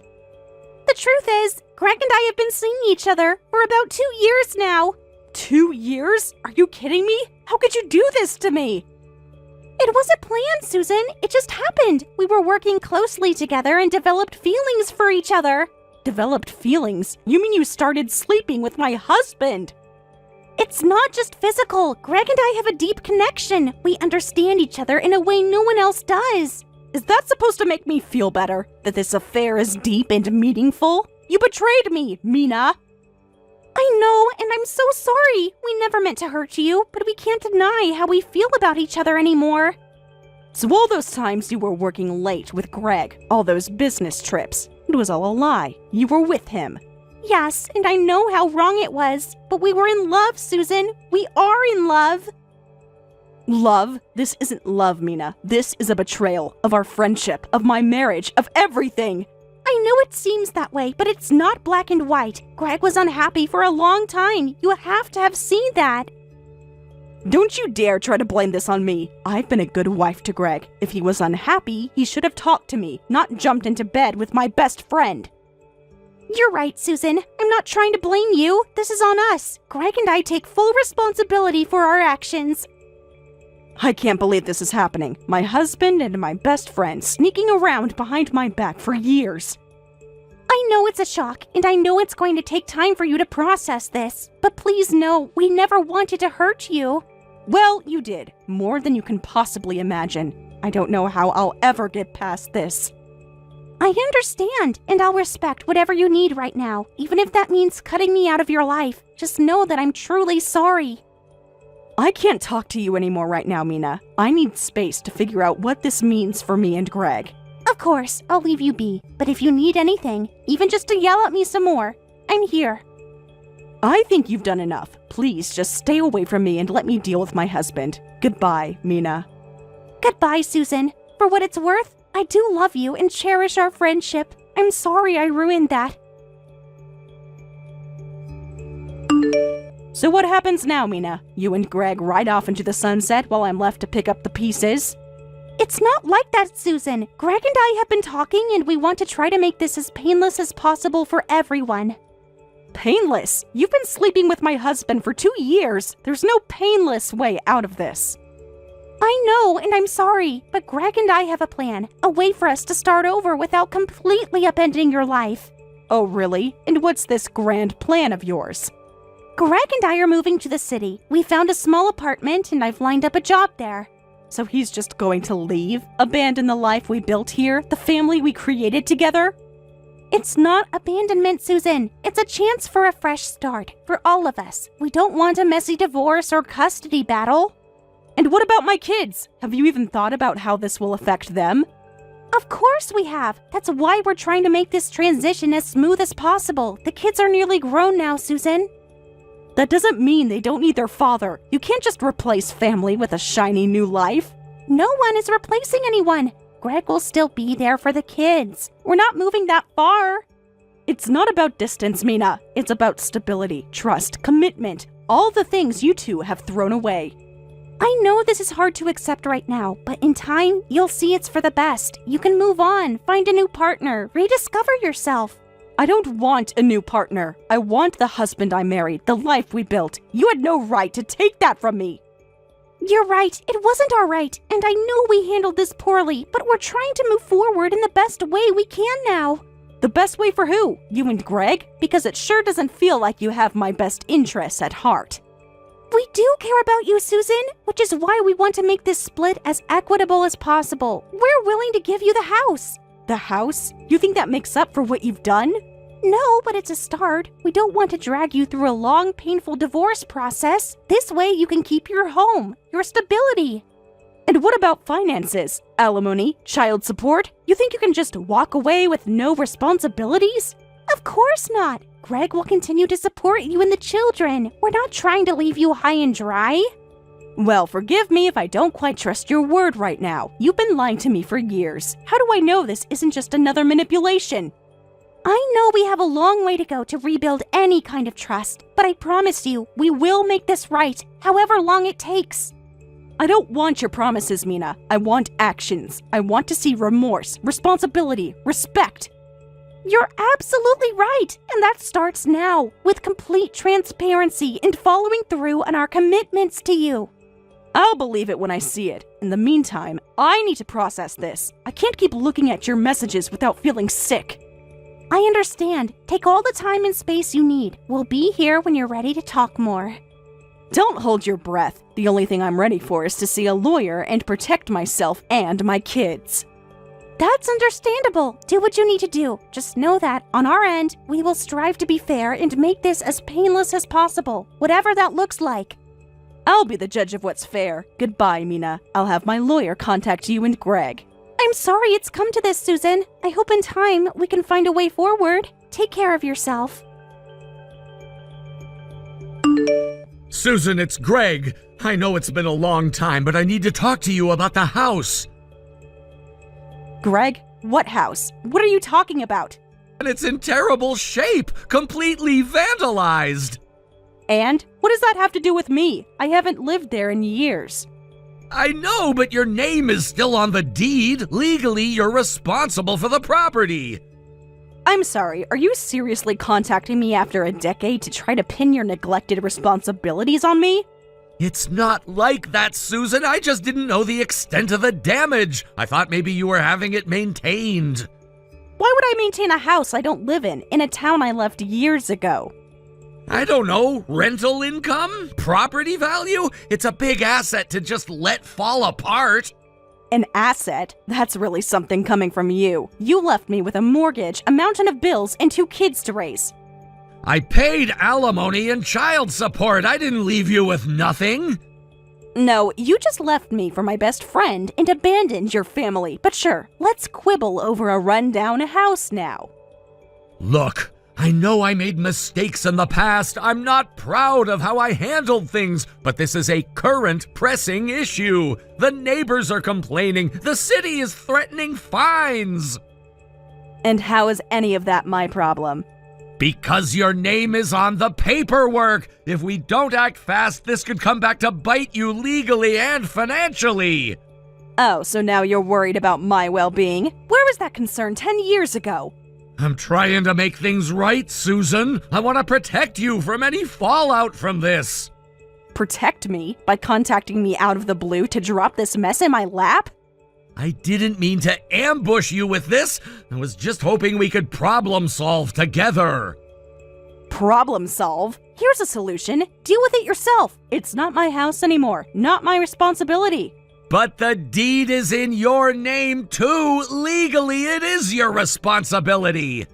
The truth is, Greg and I have been seeing each other for about 2 years now. 2 years? Are you kidding me? How could you do this to me? It wasn't planned, Susan. It just happened. We were working closely together and developed feelings for each other. Developed feelings? You mean you started sleeping with my husband? It's not just physical. Greg and I have a deep connection. We understand each other in a way no one else does. Is that supposed to make me feel better? That this affair is deep and meaningful? You betrayed me, Mina. I know, and I'm so sorry. We never meant to hurt you, but we can't deny how we feel about each other anymore. So all those times you were working late with Greg, all those business trips, it was all a lie. You were with him. Yes, and I know how wrong it was, but we were in love, Susan. We are in love. Love? This isn't love, Mina. This is a betrayal of our friendship, of my marriage, of everything. I know it seems that way, but it's not black and white. Greg was unhappy for a long time. You have to have seen that. Don't you dare try to blame this on me. I've been a good wife to Greg. If he was unhappy, he should have talked to me, not jumped into bed with my best friend. You're right, Susan. I'm not trying to blame you. This is on us. Greg and I take full responsibility for our actions. I can't believe this is happening. My husband and my best friend sneaking around behind my back for years. I know it's a shock, and I know it's going to take time for you to process this. But please know, we never wanted to hurt you. Well, you did. More than you can possibly imagine. I don't know how I'll ever get past this. I understand, and I'll respect whatever you need right now, even if that means cutting me out of your life. Just know that I'm truly sorry. I can't talk to you anymore right now, Mina. I need space to figure out what this means for me and Greg. Of course, I'll leave you be, but if you need anything, even just to yell at me some more, I'm here. I think you've done enough. Please just stay away from me and let me deal with my husband. Goodbye, Mina. Goodbye, Susan. For what it's worth, I do love you and cherish our friendship. I'm sorry I ruined that. So what happens now, Mina? You and Greg ride off into the sunset while I'm left to pick up the pieces? It's not like that, Susan. Greg and I have been talking and we want to try to make this as painless as possible for everyone. Painless? You've been sleeping with my husband for 2 years. There's no painless way out of this. I know, and I'm sorry, but Greg and I have a plan. A way for us to start over without completely upending your life. Oh, really? And what's this grand plan of yours? Greg and I are moving to the city. We found a small apartment and I've lined up a job there. So he's just going to leave? Abandon the life we built here? The family we created together? It's not abandonment, Susan. It's a chance for a fresh start, for all of us. We don't want a messy divorce or custody battle. And what about my kids? Have you even thought about how this will affect them? Of course we have. That's why we're trying to make this transition as smooth as possible. The kids are nearly grown now, Susan. That doesn't mean they don't need their father. You can't just replace family with a shiny new life. No one is replacing anyone. Greg will still be there for the kids. We're not moving that far. It's not about distance, Mina. It's about stability, trust, commitment. All the things you two have thrown away. I know this is hard to accept right now, but in time, you'll see it's for the best. You can move on, find a new partner, rediscover yourself. I don't want a new partner. I want the husband I married, the life we built. You had no right to take that from me. You're right. It wasn't our right, and I know we handled this poorly, but we're trying to move forward in the best way we can now. The best way for who? You and Greg? Because it sure doesn't feel like you have my best interests at heart. We do care about you, Susan, which is why we want to make this split as equitable as possible. We're willing to give you the house. The house? You think that makes up for what you've done? No, but it's a start. We don't want to drag you through a long, painful divorce process. This way you can keep your home, your stability. And what about finances? Alimony? Child support? You think you can just walk away with no responsibilities? Of course not. Greg will continue to support you and the children. We're not trying to leave you high and dry. Well, forgive me if I don't quite trust your word right now. You've been lying to me for years. How do I know this isn't just another manipulation? I know we have a long way to go to rebuild any kind of trust, but I promise you, we will make this right, however long it takes. I don't want your promises, Mina. I want actions. I want to see remorse, responsibility, respect. You're absolutely right, and that starts now, with complete transparency and following through on our commitments to you. I'll believe it when I see it. In the meantime, I need to process this. I can't keep looking at your messages without feeling sick. I understand. Take all the time and space you need. We'll be here when you're ready to talk more. Don't hold your breath. The only thing I'm ready for is to see a lawyer and protect myself and my kids. That's understandable. Do what you need to do. Just know that, on our end, we will strive to be fair and make this as painless as possible, whatever that looks like. I'll be the judge of what's fair. Goodbye, Mina. I'll have my lawyer contact you and Greg. I'm sorry it's come to this, Susan. I hope in time we can find a way forward. Take care of yourself. Susan, it's Greg. I know it's been a long time, but I need to talk to you about the house. Greg, what house? What are you talking about? And it's in terrible shape, completely vandalized. And what does that have to do with me? I haven't lived there in years. I know, but your name is still on the deed. Legally, you're responsible for the property. I'm sorry, are you seriously contacting me after a decade to try to pin your neglected responsibilities on me? It's not like that, Susan. I just didn't know the extent of the damage. I thought maybe you were having it maintained. Why would I maintain a house I don't live in a town I left years ago? I don't know, rental income? Property value? It's a big asset to just let fall apart. An asset? That's really something coming from you. You left me with a mortgage, a mountain of bills, and 2 kids to raise. I paid alimony and child support. I didn't leave you with nothing. No, you just left me for my best friend and abandoned your family. But sure, let's quibble over a rundown house now. Look, I know I made mistakes in the past. I'm not proud of how I handled things, but this is a current pressing issue. The neighbors are complaining. The city is threatening fines. And how is any of that my problem? Because your name is on the paperwork. If we don't act fast, this could come back to bite you legally and financially. Oh, so now you're worried about my well-being? Where was that concern 10 years ago? I'm trying to make things right, Susan. I want to protect you from any fallout from this. Protect me? By contacting me out of the blue to drop this mess in my lap? I didn't mean to ambush you with this. I was just hoping we could problem solve together. Problem solve? Here's a solution. Deal with it yourself. It's not my house anymore. Not my responsibility. But the deed is in your name too. Legally, it is your responsibility.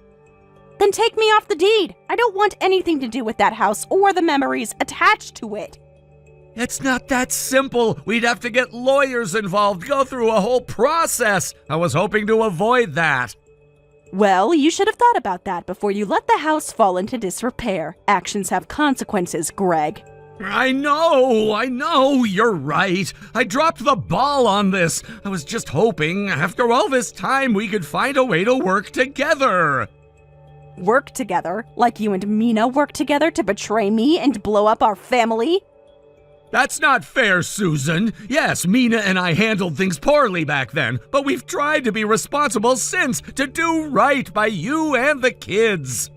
Then take me off the deed. I don't want anything to do with that house or the memories attached to it. It's not that simple. We'd have to get lawyers involved, go through a whole process. I was hoping to avoid that. Well, you should have thought about that before you let the house fall into disrepair. Actions have consequences, Greg. I know, you're right. I dropped the ball on this. I was just hoping, after all this time, we could find a way to work together. Work together? Like you and Mina work together to betray me and blow up our family? That's not fair, Susan. Yes, Mina and I handled things poorly back then, but we've tried to be responsible since, to do right by you and the kids.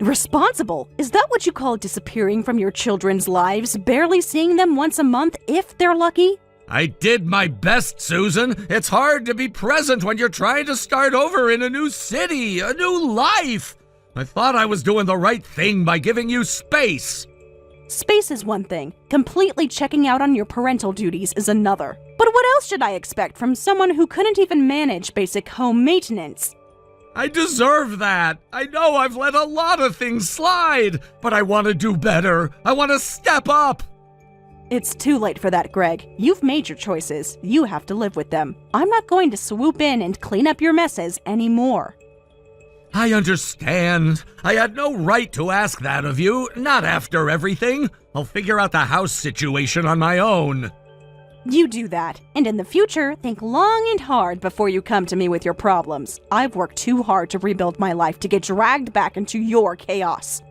Responsible? Is that what you call disappearing from your children's lives, barely seeing them once a month if they're lucky? I did my best, Susan. It's hard to be present when you're trying to start over in a new city, a new life. I thought I was doing the right thing by giving you space. Space is one thing. Completely checking out on your parental duties is another. But what else should I expect from someone who couldn't even manage basic home maintenance? I deserve that. I know I've let a lot of things slide, but I want to do better. I want to step up. It's too late for that, Greg. You've made your choices. You have to live with them. I'm not going to swoop in and clean up your messes anymore. I understand. I had no right to ask that of you, not after everything. I'll figure out the house situation on my own. You do that, and in the future, think long and hard before you come to me with your problems. I've worked too hard to rebuild my life to get dragged back into your chaos.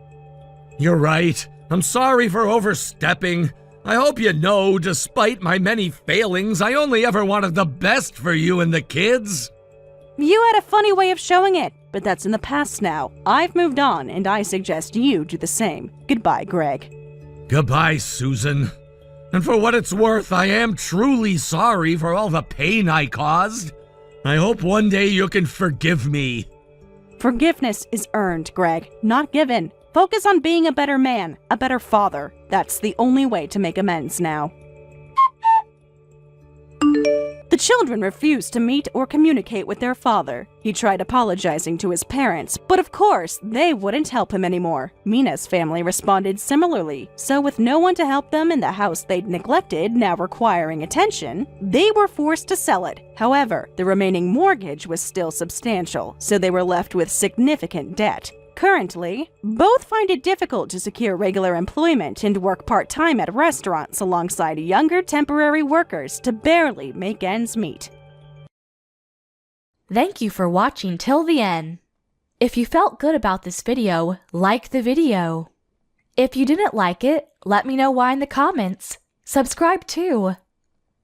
You're right. I'm sorry for overstepping. I hope you know, despite my many failings, I only ever wanted the best for you and the kids. You had a funny way of showing it, but that's in the past now. I've moved on, and I suggest you do the same. Goodbye, Greg. Goodbye, Susan. And for what it's worth, I am truly sorry for all the pain I caused. I hope one day you can forgive me. Forgiveness is earned, Greg, not given. Focus on being a better man, a better father. That's the only way to make amends now. The children refused to meet or communicate with their father. He tried apologizing to his parents, but of course, they wouldn't help him anymore. Mina's family responded similarly, so with no one to help them in the house they'd neglected now requiring attention, they were forced to sell it. However, the remaining mortgage was still substantial, so they were left with significant debt. Currently, both find it difficult to secure regular employment and work part-time at restaurants alongside younger temporary workers to barely make ends meet. Thank you for watching till the end. If you felt good about this video, like the video. If you didn't like it, let me know why in the comments. Subscribe too.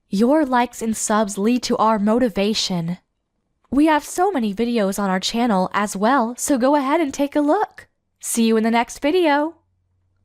Your likes and subs lead to our motivation. We have so many videos on our channel as well, so go ahead and take a look. See you in the next video.